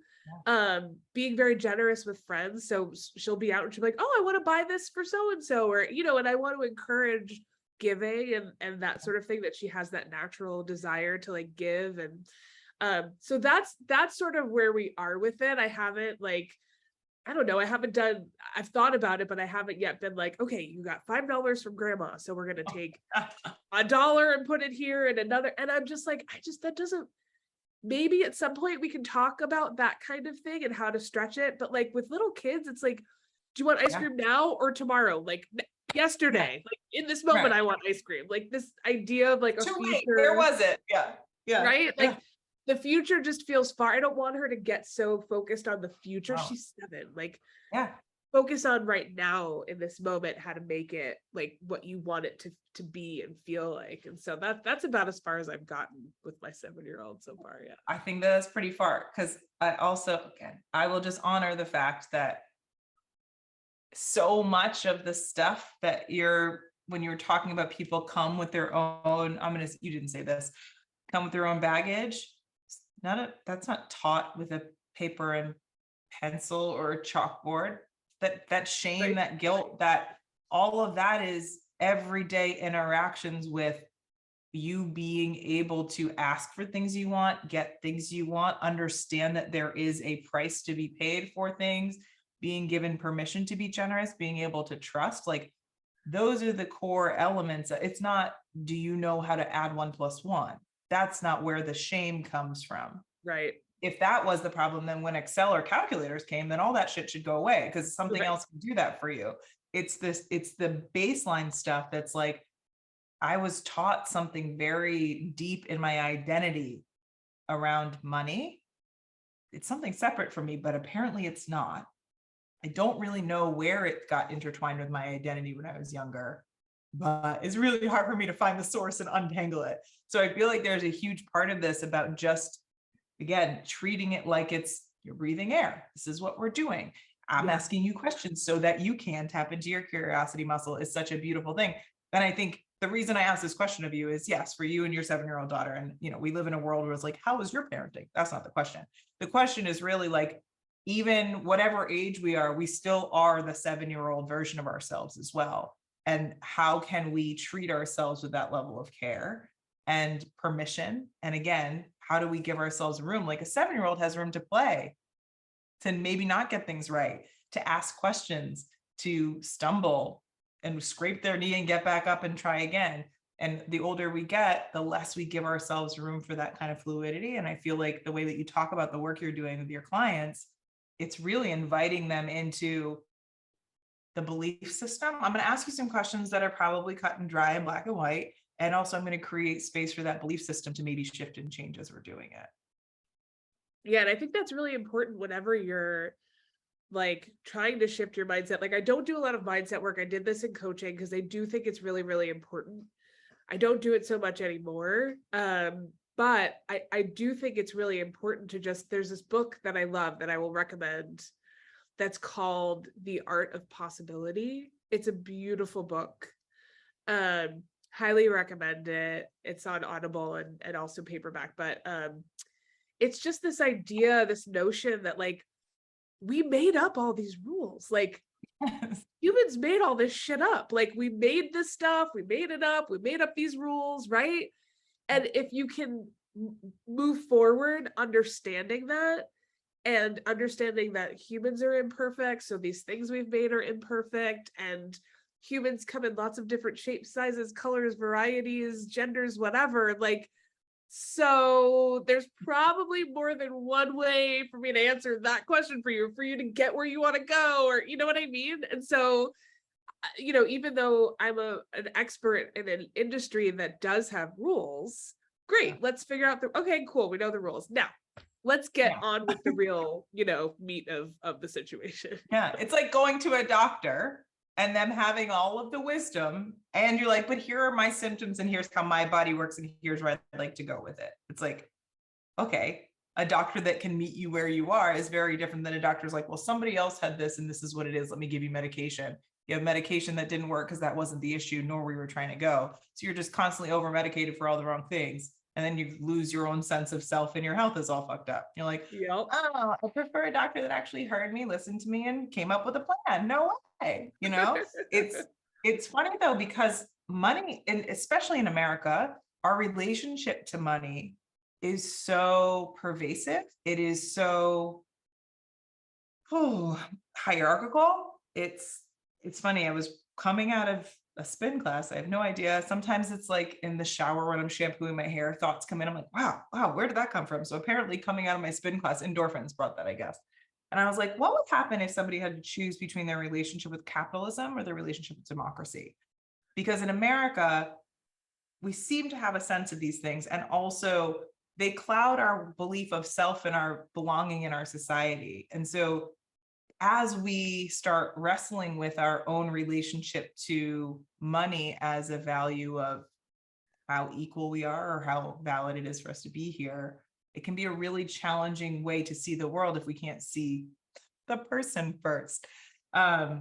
Being very generous with friends, so she'll be out and she'll be like, oh, I want to buy this for so and so, or and I want to encourage giving and that sort of thing, that she has that natural desire to like give. And so that's sort of where we are with it. I haven't like, I don't know, I've thought about it, but I haven't yet been like, okay, you got $5 from grandma, so we're gonna take $1 and put it here and another. And I'm just like, that doesn't, maybe at some point we can talk about that kind of thing and how to stretch it. But like with little kids, it's like, do you want ice cream now or tomorrow? Like yesterday, like in this moment, I want ice cream. Like this idea of like a future. Where was it? Yeah. Right? Like the future just feels far. I don't want her to get so focused on the future. She's 7. Like, focus on right now in this moment, how to make it like what you want it to be and feel like. And so that's about as far as I've gotten with my 7-year-old so far. Yeah, I think that's pretty far, because I also, again, I will just honor the fact that so much of the stuff that when you're talking about people come with their own, you didn't say this, come with their own baggage. That's not taught with a paper and pencil or a chalkboard. That shame, that guilt, that all of that is everyday interactions with you being able to ask for things you want, get things you want, understand that there is a price to be paid for things, being given permission to be generous, being able to trust. Like, those are the core elements. It's not, do you know how to add 1 + 1? That's not where the shame comes from. Right. If that was the problem, then when Excel or calculators came, then all that shit should go away, because something else can do that for you. It's the baseline stuff that's like, I was taught something very deep in my identity around money. It's something separate from me, but apparently it's not. I don't really know where it got intertwined with my identity when I was younger, but it's really hard for me to find the source and untangle it. So I feel like there's a huge part of this about just, again, treating it like it's, you're breathing air. This is what we're doing. I'm asking you questions so that you can tap into your curiosity muscle is such a beautiful thing. And I think the reason I asked this question of you is, yes, for you and your 7-year-old daughter. And, we live in a world where it's like, how is your parenting? That's not the question. The question is really like, even whatever age we are, we still are the 7-year-old version of ourselves as well. And how can we treat ourselves with that level of care and permission? And again, how do we give ourselves room? Like a 7-year-old has room to play, to maybe not get things right, to ask questions, to stumble and scrape their knee and get back up and try again. And the older we get, the less we give ourselves room for that kind of fluidity. And I feel like the way that you talk about the work you're doing with your clients, it's really inviting them into the belief system. I'm going to ask you some questions that are probably cut and dry and black and white. And also I'm going to create space for that belief system to maybe shift and change as we're doing it. Yeah. And I think that's really important whenever you're like trying to shift your mindset. Like, I don't do a lot of mindset work. I did this in coaching because I do think it's really, really important. I don't do it so much anymore. But I do think it's really important to just, there's this book that I love that I will recommend that's called The Art of Possibility. It's a beautiful book. Highly recommend it. It's on Audible and also paperback, but it's just this idea, this notion that like, we made up all these rules. Like, humans made all this shit up. Like, we made this stuff, we made it up, we made up these rules, right? And if you can move forward understanding that, and understanding that humans are imperfect, so these things we've made are imperfect, and humans come in lots of different shapes, sizes, colors, varieties, genders, whatever, like, so there's probably more than one way for me to answer that question for you to get where you want to go, or you know what I mean? And so, even though I'm an expert in an industry that does have rules, great, let's figure out okay, cool, we know the rules. Now, let's get on with the real, meat of the situation. Yeah, it's like going to a doctor and them having all of the wisdom, and you're like, but here are my symptoms and here's how my body works and here's where I'd like to go with it. It's like, okay, a doctor that can meet you where you are is very different than a doctor's like, well, somebody else had this and this is what it is. Let me give you medication. You have medication that didn't work because that wasn't the issue, nor where you were trying to go. So you're just constantly over medicated for all the wrong things. And then you lose your own sense of self and your health is all fucked up. You're like, Yep. oh, I prefer a doctor that actually heard me, listened to me, and came up with a plan. No way. It's funny though, because money, and especially in America, our relationship to money is so pervasive. It is so hierarchical. It's funny. I was coming out of a spin class. I have no idea. Sometimes it's like in the shower when I'm shampooing my hair, thoughts come in. I'm like, wow, where did that come from? So apparently coming out of my spin class, endorphins brought that, I guess. And I was like, what would happen if somebody had to choose between their relationship with capitalism or their relationship with democracy? Because in America, we seem to have a sense of these things. And also they cloud our belief of self and our belonging in our society. And so as we start wrestling with our own relationship to money as a value of how equal we are or how valid it is for us to be here, it can be a really challenging way to see the world if we can't see the person first. I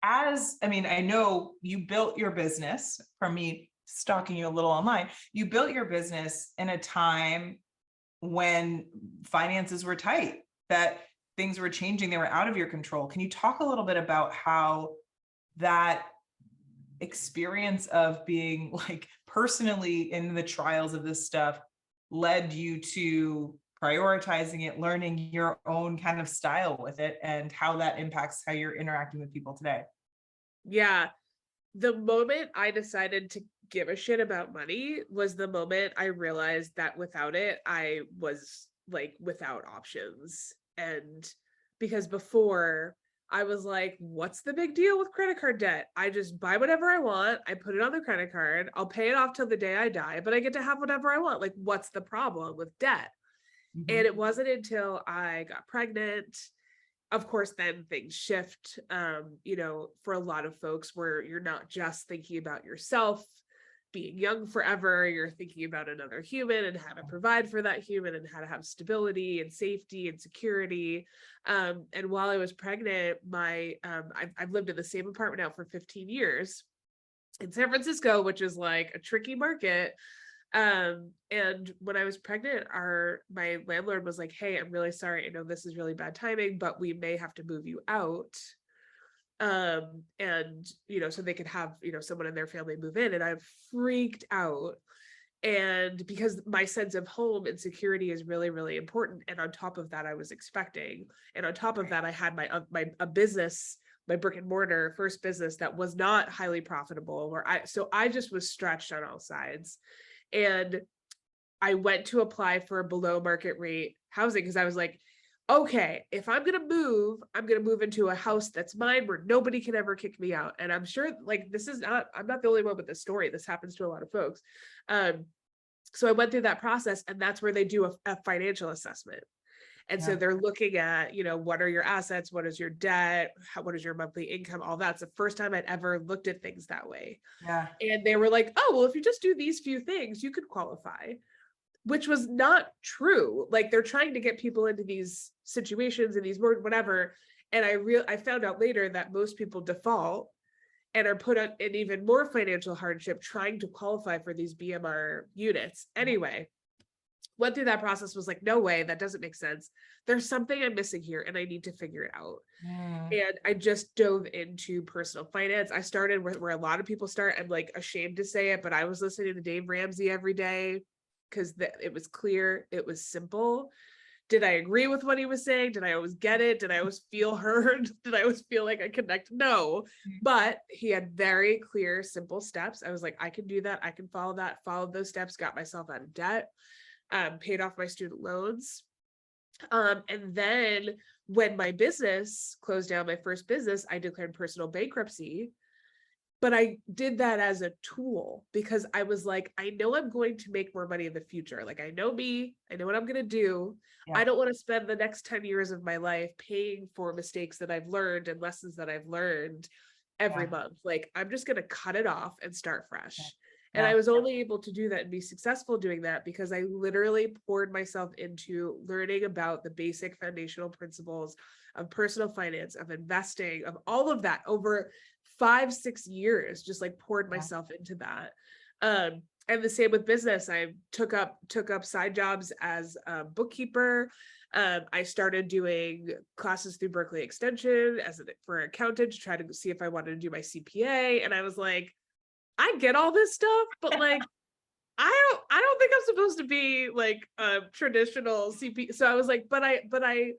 know you built your business from me stalking you a little online. You built your business in a time when finances were tight, that things were changing, they were out of your control. Can you talk a little bit about how that experience of being like personally in the trials of this stuff led you to prioritizing it, learning your own kind of style with it, and how that impacts how you're interacting with people today? Yeah. The moment I decided to give a shit about money was the moment I realized that without it, I was like without options. And because before I was like, what's the big deal with credit card debt? I just buy whatever I want. I put it on the credit card. I'll pay it off till the day I die, but I get to have whatever I want. Like, what's the problem with debt? Mhm. And it wasn't until I got pregnant, of course, then things shift, for a lot of folks where you're not just thinking about yourself being young forever, you're thinking about another human and how to provide for that human and how to have stability and safety and security. And while I was pregnant, I've lived in the same apartment now for 15 years in San Francisco, which is like a tricky market. And when I was pregnant, my landlord was like, hey, I'm really sorry. I know this is really bad timing, but we may have to move you out. So they could have, someone in their family move in. And I freaked out. And because my sense of home and security is really, really important. And on top of that, I was expecting. And on top of that, I had a business, my brick and mortar first business that was not highly profitable, so I just was stretched on all sides. And I went to apply for a below market rate housing because I was like, okay, if I'm going to move into a house that's mine where nobody can ever kick me out. And I'm sure like, I'm not the only one with this story. This happens to a lot of folks. So I went through that process, and that's where they do a financial assessment. And so they're looking at, what are your assets? What is your debt? What is your monthly income? All that's the first time I'd ever looked at things that way. Yeah. And they were like, oh, well, if you just do these few things, you could qualify, which was not true. Like they're trying to get people into these situations and these whatever. And I found out later that most people default and are put in even more financial hardship trying to qualify for these BMR units. Anyway, went through that process, was like, no way, that doesn't make sense. There's something I'm missing here and I need to figure it out. And I just dove into personal finance. I started where a lot of people start. I'm like ashamed to say it, but I was listening to Dave Ramsey every day because it was clear, it was simple. Did I agree with what he was saying? Did I always get it? Did I always feel heard? Did I always feel like I connect? No, but he had very clear, simple steps. I was like, I can do that. I can follow that, followed those steps, got myself out of debt, paid off my student loans. And then when my business closed down, my first business, I declared personal bankruptcy. But I did that as a tool because I was like, I know I'm going to make more money in the future. Like, I know me, I know what I'm going to do. Yeah. I don't want to spend the next 10 years of my life paying for mistakes that I've learned and lessons that I've learned every Yeah. month. Like, I'm just going to cut it off and start fresh. Yeah. And Yeah. I was only able to do that and be successful doing that because I literally poured myself into learning about the basic foundational principles of personal finance, of investing, of all of that over 5-6 years, just like poured Yeah. myself into that. And the same with business. I took up side jobs as a bookkeeper. I started doing classes through Berkeley Extension for an accountant to try to see if I wanted to do my CPA. And I was like, I get all this stuff, but like, I don't think I'm supposed to be like a traditional CP. So I was like, but I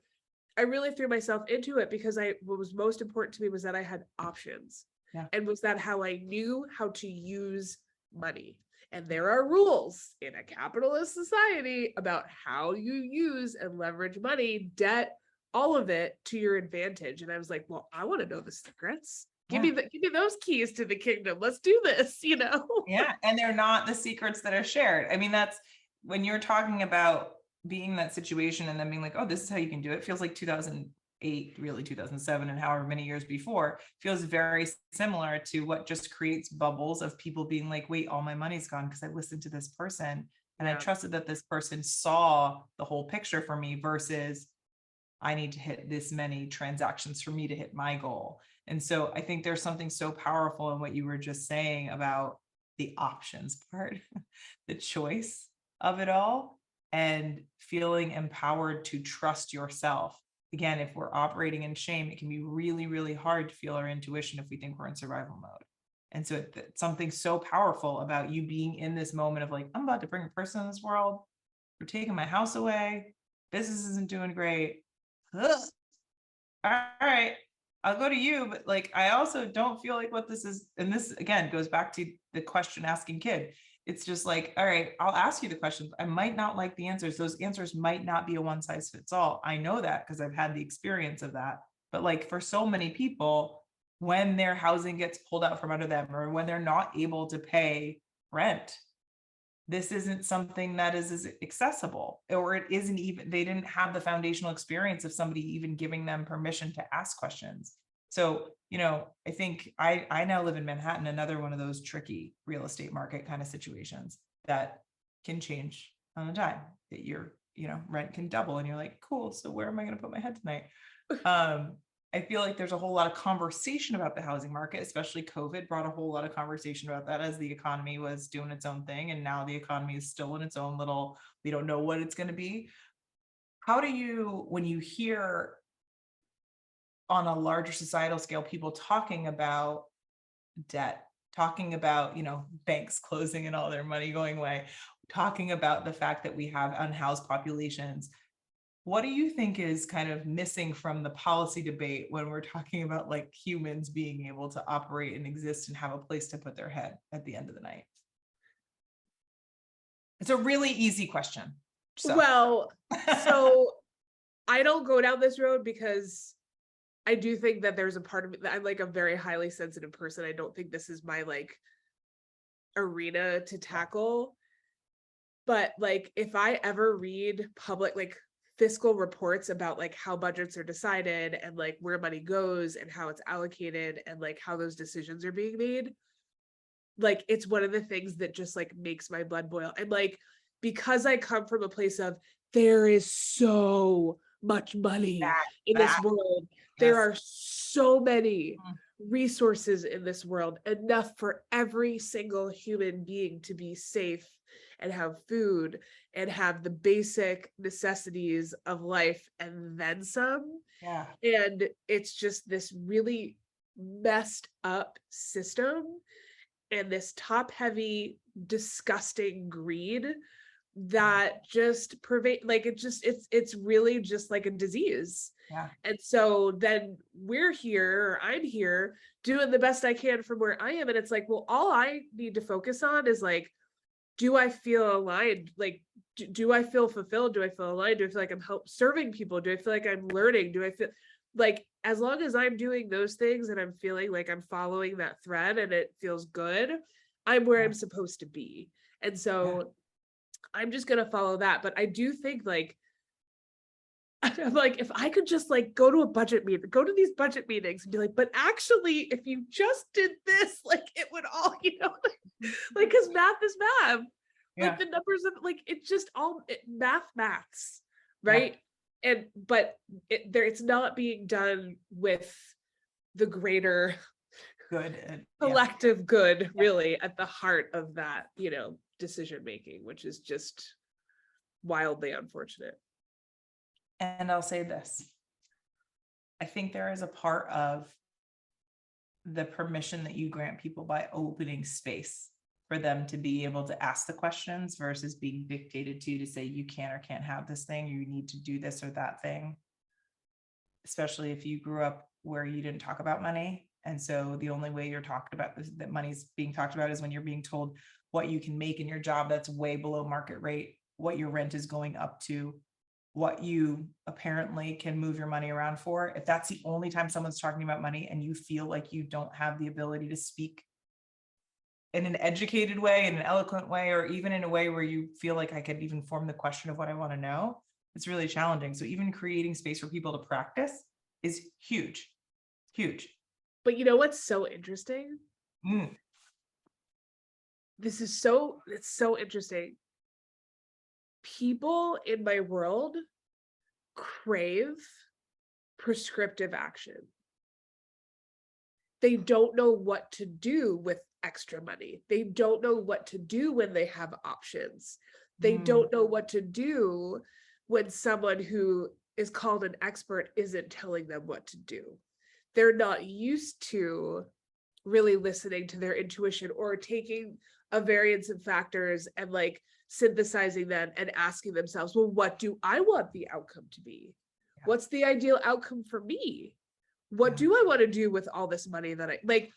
really threw myself into it because what was most important to me was that I had options. Yeah. And was that how I knew how to use money. And there are rules in a capitalist society about how you use and leverage money, debt, all of it to your advantage. And I was like, well, I want to know the secrets. Give Yeah. me those keys to the kingdom. Let's do this, Yeah. And they're not the secrets that are shared. I mean, that's when you're talking about being in that situation and then being like, oh, this is how you can do it. Feels like 2008, really 2007, and however many years before, feels very similar to what just creates bubbles of people being like, wait, all my money's gone because I listened to this person and I Yeah. trusted that this person saw the whole picture for me versus I need to hit this many transactions for me to hit my goal. And so I think there's something so powerful in what you were just saying about the options part, the choice of it all, and feeling empowered to trust yourself. Again, if we're operating in shame, it can be really, really hard to feel our intuition if we think we're in survival mode. And so it's something so powerful about you being in this moment of like, I'm about to bring a person in this world. We're taking my house away. Business isn't doing great. Ugh. All right, I'll go to you, but like I also don't feel like what this is, and this again goes back to the question asking kid. It's just like, all right, I'll ask you the questions. I might not like the answers. Those answers might not be a one size fits all. I know that because I've had the experience of that. But like for so many people, when their housing gets pulled out from under them or when they're not able to pay rent, this isn't something that is as accessible, or it isn't even, they didn't have the foundational experience of somebody even giving them permission to ask questions. So, I think I now live in Manhattan, another one of those tricky real estate market kind of situations that can change on a dime, that rent can double and you're like, cool, so where am I going to put my head tonight? I feel like there's a whole lot of conversation about the housing market, especially COVID brought a whole lot of conversation about that as the economy was doing its own thing. And now the economy is still in its own little, we don't know what it's going to be. How do you, when you hear on a larger societal scale, people talking about debt, talking about, banks closing and all their money going away, talking about the fact that we have unhoused populations, what do you think is kind of missing from the policy debate when we're talking about like humans being able to operate and exist and have a place to put their head at the end of the night? It's a really easy question. Well, so I don't go down this road because I do think that there's a part of it that I'm like a very highly sensitive person. I don't think this is my like arena to tackle. But like if I ever read public like fiscal reports about like how budgets are decided and like where money goes and how it's allocated and like how those decisions are being made, like it's one of the things that just like makes my blood boil. And like because I come from a place of there is so much money in this world, there are so many resources in this world, enough for every single human being to be safe and have food and have the basic necessities of life and then some. Yeah. And it's just this really messed up system and this top heavy, disgusting greed that just pervade, like it's really just like a disease. Yeah. And so then I'm here doing the best I can from where I am. And it's like, well, all I need to focus on is like, do I feel aligned? Like, do I feel fulfilled? Do I feel aligned? Do I feel like I'm serving people? Do I feel like I'm learning? Do I feel like, as long as I'm doing those things and I'm feeling like I'm following that thread and it feels good, I'm where I'm supposed to be. And so I'm just going to follow that. But I do think like I'm like, if I could just like go to a budget meeting, go to these budget meetings and be like, but actually, if you just did this, like it would all, like, because math is math. Yeah. Like the numbers of like, it's just all maths, Yeah. right? But it's not being done with the greater Good. Yeah. collective good, really, at the heart of that, decision making, which is just wildly unfortunate. And I'll say this. I think there is a part of the permission that you grant people by opening space for them to be able to ask the questions versus being dictated to say you can or can't have this thing, you need to do this or that thing. Especially if you grew up where you didn't talk about money. And so the only way you're talked about that money's being talked about is when you're being told what you can make in your job that's way below market rate, what your rent is going up to, what you apparently can move your money around for. If that's the only time someone's talking about money and you feel like you don't have the ability to speak in an educated way, in an eloquent way, or even in a way where you feel like I could even form the question of what I want to know, it's really challenging. So even creating space for people to practice is huge, huge. But you know what's so interesting? It's so interesting. People in my world crave prescriptive action. They don't know what to do with extra money. They don't know what to do when they have options. They don't know what to do when someone who is called an expert isn't telling them what to do. They're not used to really listening to their intuition or taking a variance of factors and like synthesizing them and asking themselves, well, what do I want the outcome to be? Yeah. What's the ideal outcome for me? What do I want to do with all this money that I like?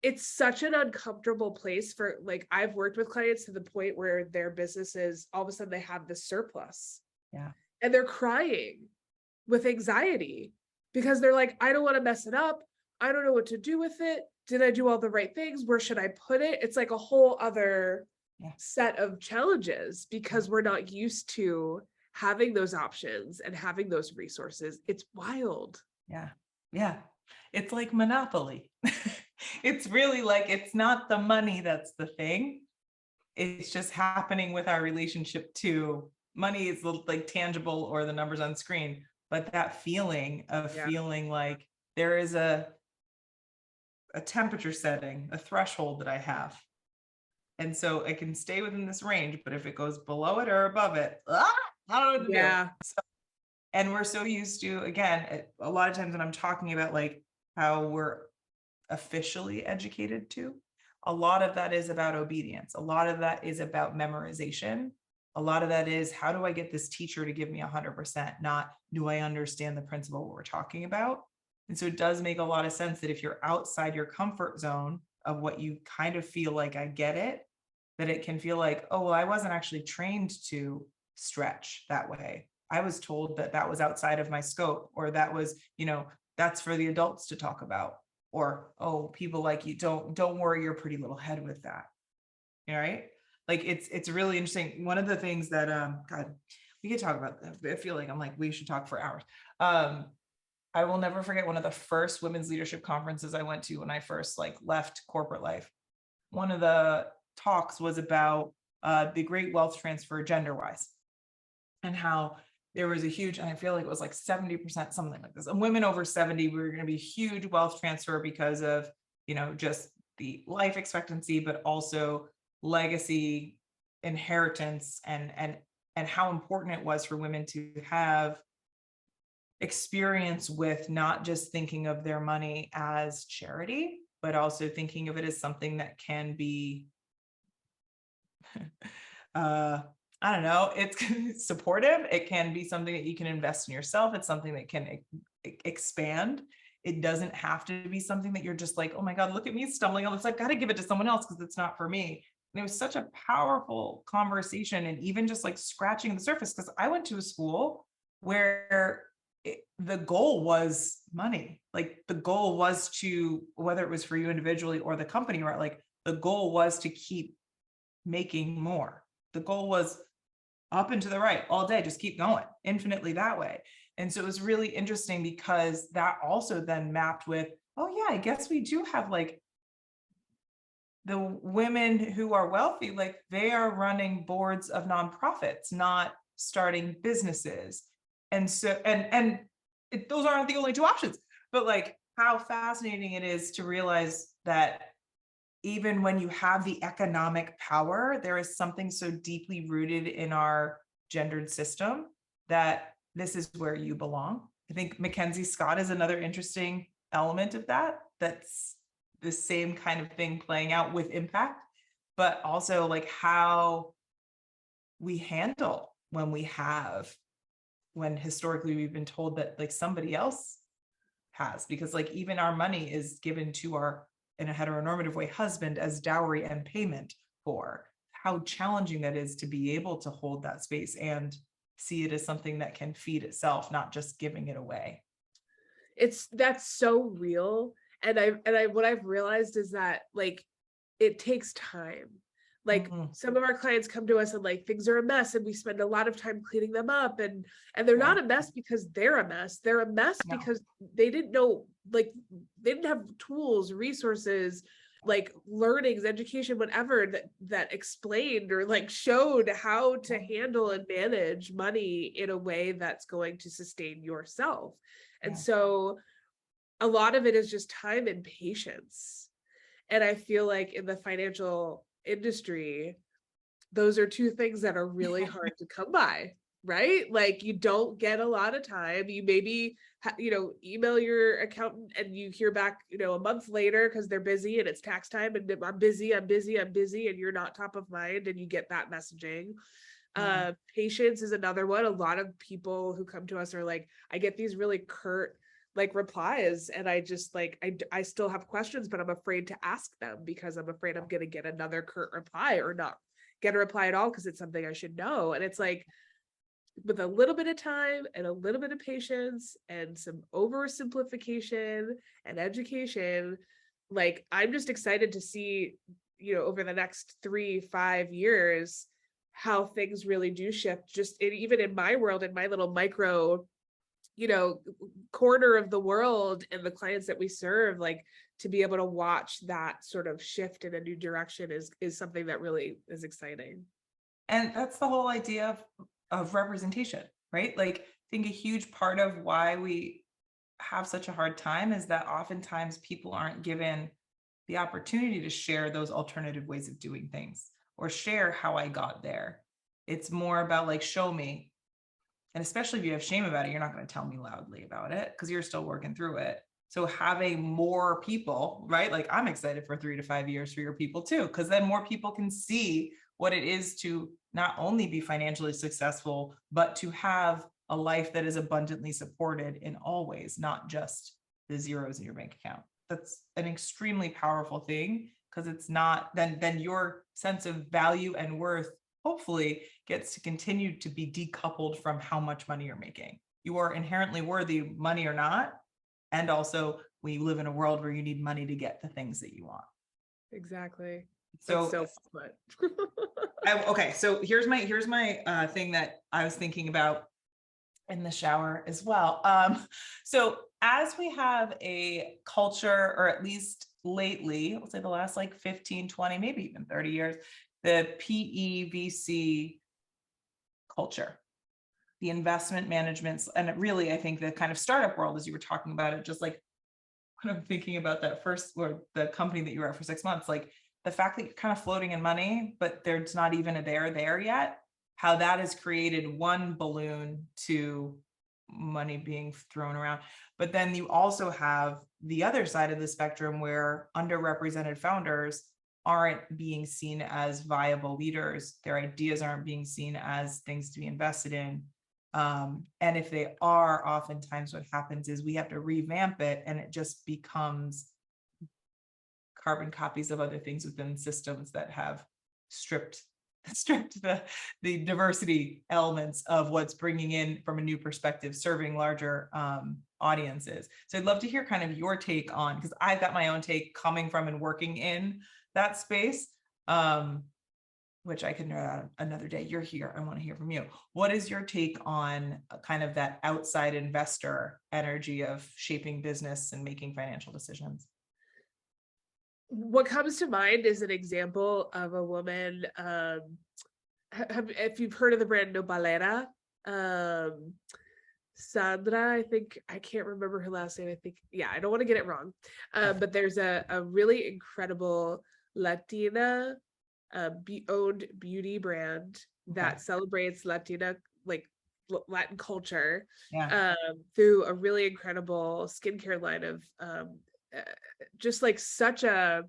It's such an uncomfortable place for like, I've worked with clients to the point where their businesses, all of a sudden they have this surplus. Yeah. And they're crying with anxiety because they're like, I don't want to mess it up. I don't know what to do with it. Did I do all the right things? Where should I put it? It's like a whole other set of challenges because we're not used to having those options and having those resources. It's wild. Yeah. Yeah. It's like Monopoly. It's really like, it's not the money that's the thing. It's just happening with our relationship to money is like tangible or the numbers on screen, but that feeling of feeling like there is a temperature setting, a threshold that I have. And so it can stay within this range, but if it goes below it or above it, I don't know what to do. So, and we're so used to, again, a lot of times when I'm talking about like how we're officially educated to, a lot of that is about obedience. A lot of that is about memorization. A lot of that is, how do I get this teacher to give me 100%? Not, do I understand the principle what we're talking about? And so it does make a lot of sense that if you're outside your comfort zone of what you kind of feel like, I get it, that it can feel like, oh, well, I wasn't actually trained to stretch that way. I was told that that was outside of my scope, or that was, that's for the adults to talk about, or, oh, people like you, don't worry your pretty little head with that. Right? Like it's really interesting. One of the things that, God, we could talk about that. I feel like I'm like, we should talk for hours. I will never forget one of the first women's leadership conferences I went to when I first like left corporate life. One of the talks was about the great wealth transfer gender-wise, and how there was a huge, and I feel like it was like 70%, something like this. And women over 70, we were going to be huge wealth transfer because of, just the life expectancy, but also legacy, inheritance, and how important it was for women to have experience with not just thinking of their money as charity, but also thinking of it as something that can be, I don't know, it's supportive. It can be something that you can invest in yourself. It's something that can expand. It doesn't have to be something that you're just like, oh my God, look at me stumbling on this. I've got to give it to someone else because it's not for me. And it was such a powerful conversation, and even just like scratching the surface, because I went to a school where the goal was money. Like the goal was to, whether it was for you individually or the company, right? Like the goal was to keep making more. The goal was up and to the right all day, just keep going infinitely that way. And so it was really interesting because that also then mapped with, oh yeah, I guess we do have like the women who are wealthy, like they are running boards of nonprofits, not starting businesses. And so, those aren't the only two options, but like how fascinating it is to realize that even when you have the economic power, there is something so deeply rooted in our gendered system that this is where you belong. I think Mackenzie Scott is another interesting element of that. That's the same kind of thing playing out with impact, but also like how we handle when historically we've been told that like somebody else has, because like even our money is given to our, in a heteronormative way, husband as dowry and payment for. How challenging that is to be able to hold that space and see it as something that can feed itself, not just giving it away. That's so real. And I what I've realized is that like it takes time. Like some of our clients come to us and like things are a mess and we spend a lot of time cleaning them up, and they're not a mess because they're a mess. They're a mess because they didn't know, like they didn't have tools, resources, like learnings, education, whatever that explained or like showed how to handle and manage money in a way that's going to sustain yourself. And so a lot of it is just time and patience. And I feel like in the financial industry, those are two things that are really hard to come by, right? Like you don't get a lot of time. You maybe, email your accountant and you hear back, a month later because they're busy and it's tax time and I'm busy, and you're not top of mind, and you get that messaging. Patience is another one. A lot of people who come to us are like, I get these really curt like replies, and I just like I still have questions, but I'm afraid to ask them because I'm afraid I'm going to get another curt reply or not get a reply at all because it's something I should know. And it's like with a little bit of time and a little bit of patience and some oversimplification and education, like I'm just excited to see, over the next 3-5 years how things really do shift, just even in my world, in my little micro corner of the world, and the clients that we serve, like to be able to watch that sort of shift in a new direction is something that really is exciting. And that's the whole idea of representation, right? Like I think a huge part of why we have such a hard time is that oftentimes people aren't given the opportunity to share those alternative ways of doing things or share how I got there. It's more about like, show me. And especially if you have shame about it, you're not going to tell me loudly about it because you're still working through it. So having more people, right? Like I'm excited for 3 to 5 years for your people too, because then more people can see what it is to not only be financially successful, but to have a life that is abundantly supported in all ways, not just the zeros in your bank account. That's an extremely powerful thing because it's not, then your sense of value and worth hopefully gets to continue to be decoupled from how much money you're making. You are inherently worthy, money or not. And also we live in a world where you need money to get the things that you want. Exactly. So okay. So here's my thing that I was thinking about in the shower as well. So as we have a culture, or at least lately, let's say the last like 15, 20, maybe even 30 years, the PEVC culture, the investment managements, and really, I think the kind of startup world, as you were talking about it, just like when I'm thinking about that first, or the company that you were at for 6 months, like the fact that you're kind of floating in money, but there's not even a there yet, how that has created one balloon to money being thrown around. But then you also have the other side of the spectrum where underrepresented founders aren't being seen as viable leaders. Their ideas aren't being seen as things to be invested in. And if they are, oftentimes what happens is we have to revamp it, and it just becomes carbon copies of other things within systems that have stripped the diversity elements of what's bringing in from a new perspective, serving larger audiences. So I'd love to hear kind of your take on, because I've got my own take coming from and working in that space. which I can know out another day. You're here. I want to hear from you. What is your take on kind of that outside investor energy of shaping business and making financial decisions? What comes to mind is an example of a woman. If you've heard of the brand No Balera, Sandra, I think, I can't remember her last name. I think, yeah, I don't want to get it wrong. But there's a really incredible Latina owned beauty brand that celebrates Latina, like Latin culture, Yeah. through a really incredible skincare line of just like such a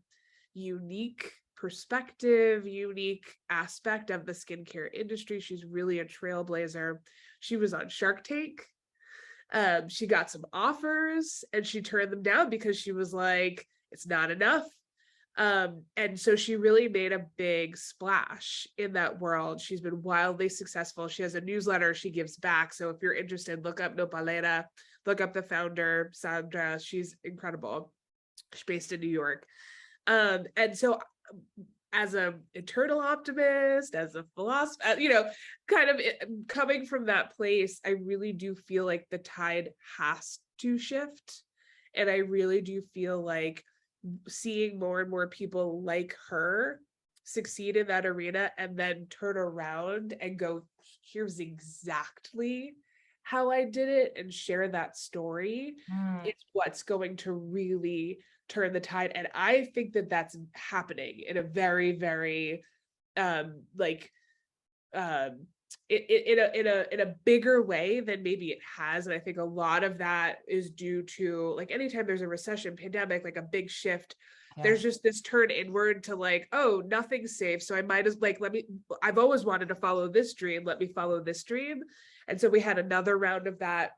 unique perspective, unique aspect of the skincare industry. She's really a trailblazer. She was on Shark Tank. She got some offers and she turned them down because she was like, it's not enough. And so she really made a big splash in that world. She's been wildly successful. She has a newsletter she gives back. So if you're interested, look up Nopalera, look up the founder, Sandra. She's incredible. She's based in New York. And so as a eternal optimist, as a philosopher, kind of coming from that place, I really do feel like the tide has to shift. And I really do feel like seeing more and more people like her succeed in that arena and then turn around and go, here's exactly how I did it, and share that story is what's going to really turn the tide. And I think that that's happening in a very, very in a bigger way than maybe it has. And I think a lot of that is due to, like, anytime there's a recession, pandemic, like a big shift, there's just this turn inward to like, oh, nothing's safe, so I might as like, I've always wanted to follow this dream, let me follow this dream. And so we had another round of that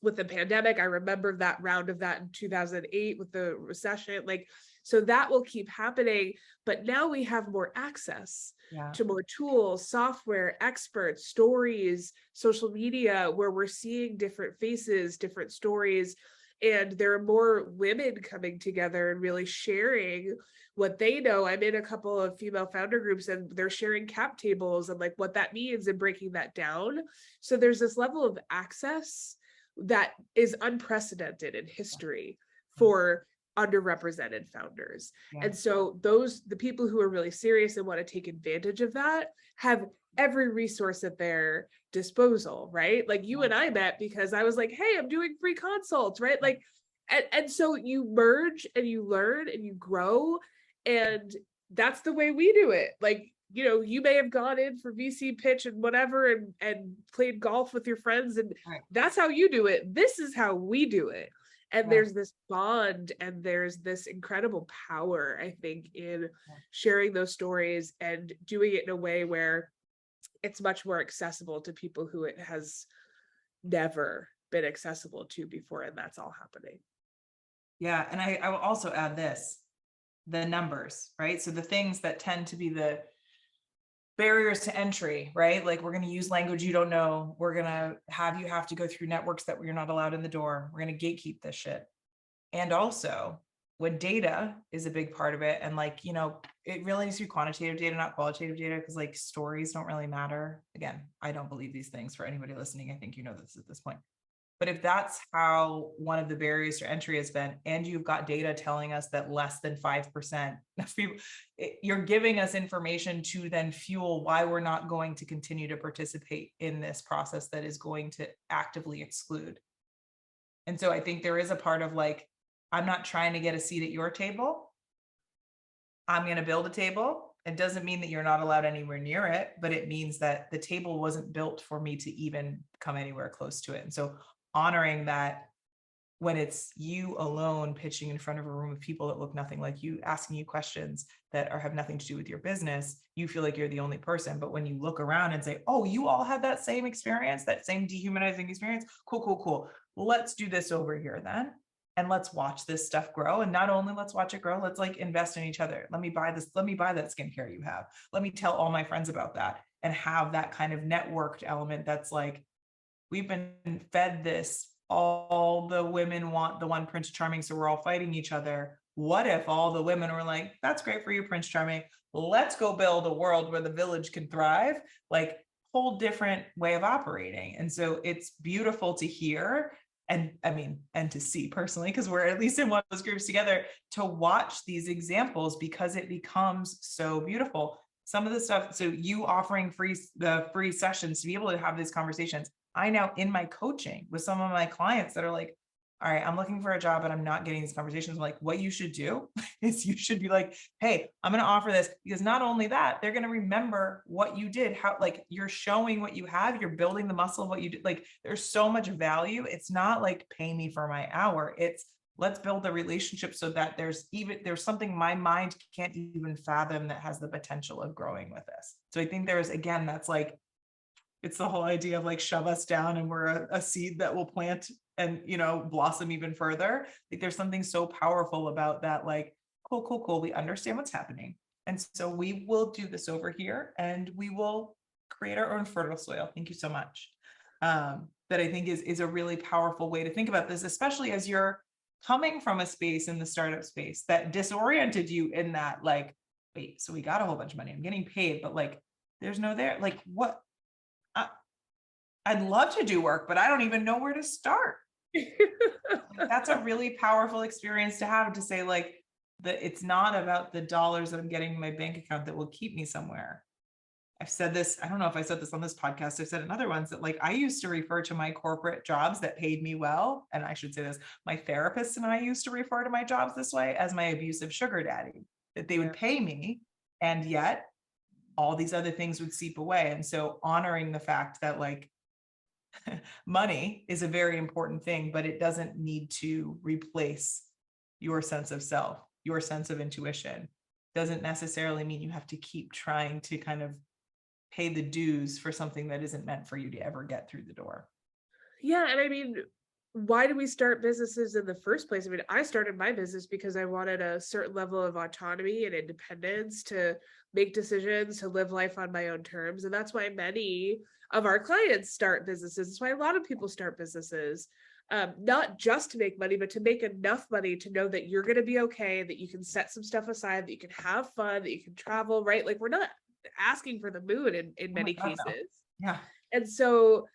with the pandemic. I remember that round of that in 2008 with the recession. Like, so that will keep happening, but now we have more access to more tools, software, experts, stories, social media, where we're seeing different faces, different stories. And there are more women coming together and really sharing what they know. I'm in a couple of female founder groups and they're sharing cap tables and like what that means and breaking that down. So there's this level of access that is unprecedented in history for underrepresented founders. And so the people who are really serious and want to take advantage of that have every resource at their disposal, right? Like you and I met because I was like, hey, I'm doing free consults, right? Like, and so you merge and you learn and you grow, and that's the way we do it. Like, you may have gone in for VC pitch and whatever and played golf with your friends, and that's how you do it. This is how we do it. And there's this bond and there's this incredible power, I think, in sharing those stories and doing it in a way where it's much more accessible to people who it has never been accessible to before. And that's all happening. Yeah. And I will also add this, the numbers, right? So the things that tend to be the barriers to entry, right? Like, we're going to use language you don't know. We're going to have you have to go through networks that you're not allowed in the door. We're going to gatekeep this shit. And also, when data is a big part of it, and like, it really needs to be quantitative data, not qualitative data, because like stories don't really matter. Again, I don't believe these things for anybody listening. I think you know this at this point. But if that's how one of the barriers to entry has been, and you've got data telling us that less than 5% of people, you're giving us information to then fuel why we're not going to continue to participate in this process that is going to actively exclude. And so I think there is a part of like, I'm not trying to get a seat at your table. I'm going to build a table. It doesn't mean that you're not allowed anywhere near it, but it means that the table wasn't built for me to even come anywhere close to it. And so honoring that when it's you alone pitching in front of a room of people that look nothing like you, asking you questions that have nothing to do with your business, you feel like you're the only person. But when you look around and say, oh, you all had that same experience, that same dehumanizing experience. Cool. Let's do this over here then. And let's watch this stuff grow. And not only let's watch it grow, let's like invest in each other. Let me buy this. Let me buy that skincare you have. Let me tell all my friends about that, and have that kind of networked element. That's like, we've been fed this. All the women want the one Prince Charming, so we're all fighting each other. what if all the women were like, that's great for you, Prince Charming. Let's go build a world where the village can thrive. Like, whole different way of operating. And so it's beautiful to hear. And I mean, and to see personally, because we're at least in one of those groups together, to watch these examples, because it becomes so beautiful. Some of the stuff, so you offering the free sessions to be able to have these conversations. I now in my coaching with some of my clients that are like, all right, I'm looking for a job, but I'm not getting these conversations. I'm like, what you should do is you should be like, hey, I'm going to offer this, because not only that, they're going to remember what you did, how, like, you're showing what you have, you're building the muscle of what you did. Like, there's so much value. It's not like pay me for my hour. It's let's build a relationship so that there's something my mind can't even fathom that has the potential of growing with this. So I think there's, again, that's like, it's the whole idea of like, shove us down and we're a seed that will plant and, blossom even further. Like, there's something so powerful about that. Like, cool. We understand what's happening. And so we will do this over here and we will create our own fertile soil. Thank you so much. That I think is a really powerful way to think about this, especially as you're coming from a space in the startup space that disoriented you in that, like, wait, so we got a whole bunch of money, I'm getting paid, but like, there's no there, like, what? I'd love to do work, but I don't even know where to start. That's a really powerful experience to have, to say like, that it's not about the dollars that I'm getting in my bank account that will keep me somewhere. I've said this, I don't know if I said this on this podcast, I've said in other ones, that like, I used to refer to my corporate jobs that paid me well. And I should say this, my therapist and I used to refer to my jobs this way, as my abusive sugar daddy, that they would pay me. And yet all these other things would seep away. And so honoring the fact that like, money is a very important thing, but it doesn't need to replace your sense of self, your sense of intuition. Doesn't necessarily mean you have to keep trying to kind of pay the dues for something that isn't meant for you to ever get through the door. Yeah. And I mean, why do we start businesses in the first place? I mean, I started my business because I wanted a certain level of autonomy and independence to make decisions, to live life on my own terms. And that's why many of our clients start businesses. That's why a lot of people start businesses, not just to make money, but to make enough money to know that you're going to be okay, that you can set some stuff aside, that you can have fun, that you can travel, right? Like, we're not asking for the moon in many cases. No. Yeah. And so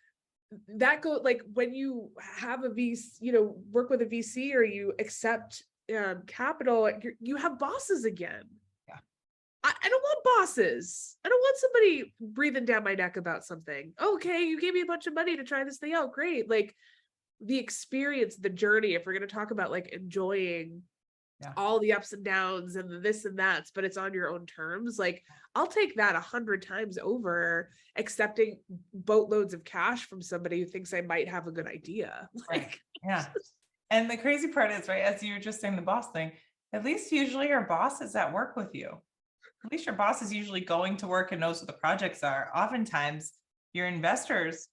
that go like when you have a VC, work with a VC, or you accept capital, you have bosses again. Yeah. I don't want bosses. I don't want somebody breathing down my neck about something. Okay, you gave me a bunch of money to try this thing out. Great. Like, the experience, the journey, if we're going to talk about like enjoying all the ups and downs and the this and that's, but it's on your own terms. Like, I'll take that 100 times over accepting boatloads of cash from somebody who thinks I might have a good idea. Right. Yeah. And the crazy part is, right, as you were just saying, the boss thing, at least usually your boss is at work with you. At least your boss is usually going to work and knows what the projects are. Oftentimes your investors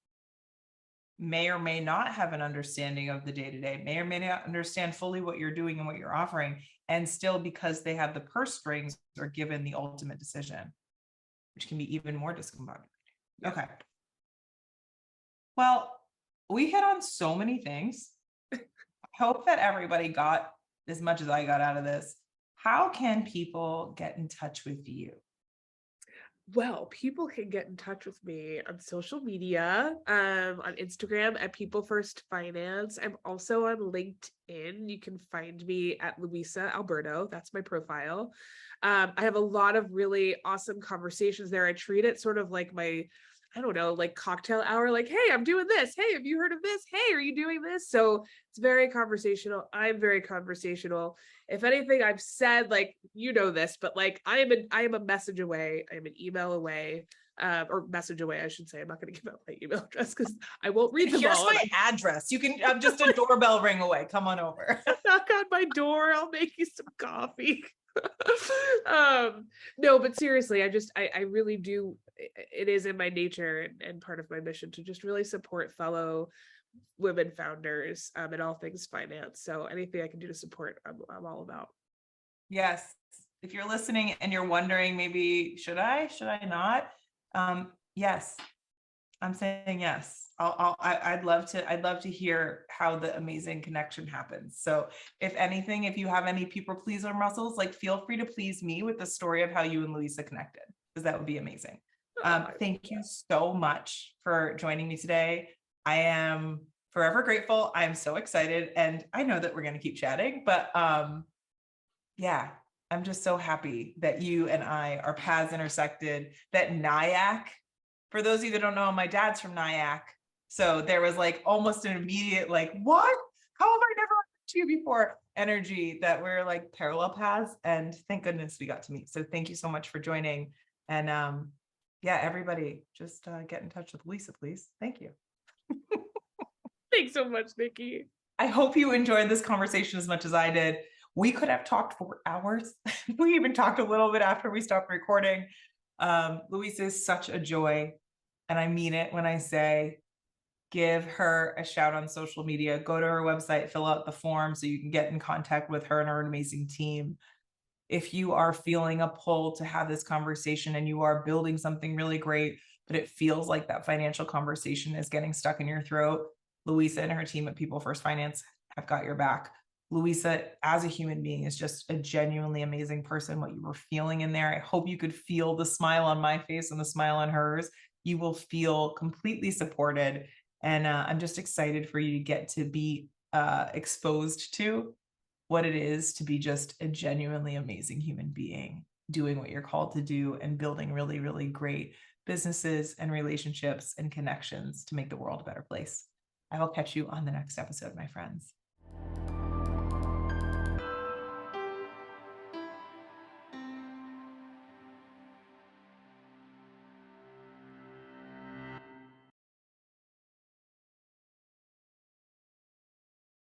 may or may not have an understanding of the day-to-day, may or may not understand fully what you're doing and what you're offering. And still, because they have the purse strings, are given the ultimate decision, which can be even more discombobulating. Okay. Well, we hit on so many things. I hope that everybody got as much as I got out of this. How can people get in touch with you? Well, people can get in touch with me on social media, on Instagram at People First Finance. I'm also on LinkedIn. You can find me at Luisa Alberto. That's my profile. I have a lot of really awesome conversations there. I treat it sort of like my, I don't know, like cocktail hour, like, hey, I'm doing this. Hey, have you heard of this? Hey, are you doing this? So it's very conversational. I'm very conversational. If anything I've said, like, this, but like, I am a message away. I am an email away, or message away, I should say. I'm not going to give out my email address because I won't read them. Here's my address. You can, I'm just a doorbell ring away. Come on over. Knock on my door. I'll make you some coffee. No, but seriously, I really do. It is in my nature and part of my mission to just really support fellow women founders in all things finance. So anything I can do to support, I'm all about. Yes. If you're listening and you're wondering, maybe should I not? Yes. I'm saying yes. I'd love to hear how the amazing connection happens. So if anything, if you have any people pleaser muscles, like feel free to please me with the story of how you and Luisa connected, because that would be amazing. Oh, I Thank you so much for joining me today. I am forever grateful. I'm so excited, and I know that we're going to keep chatting, but yeah, I'm just so happy that you and I, our paths intersected, that Nyack, for those of you that don't know, my dad's from Nyack. So there was like almost an immediate, like, what? How have I never met you before? Energy that we're like parallel paths. And thank goodness we got to meet. So thank you so much for joining. And yeah, everybody just get in touch with Lisa, please. Thank you. Thanks so much, Nikki. I hope you enjoyed this conversation as much as I did. We could have talked for hours. We even talked a little bit after we stopped recording. Luisa is such a joy. And I mean it when I say, give her a shout on social media, go to her website, fill out the form so you can get in contact with her and her amazing team. If you are feeling a pull to have this conversation and you are building something really great, but it feels like that financial conversation is getting stuck in your throat, Luisa and her team at People First Finance have got your back. Luisa, as a human being, is just a genuinely amazing person. What you were feeling in there, I hope you could feel the smile on my face and the smile on hers. You will feel completely supported. And I'm just excited for you to get to be exposed to what it is to be just a genuinely amazing human being, doing what you're called to do and building really, really great businesses and relationships and connections to make the world a better place. I will catch you on the next episode, my friends.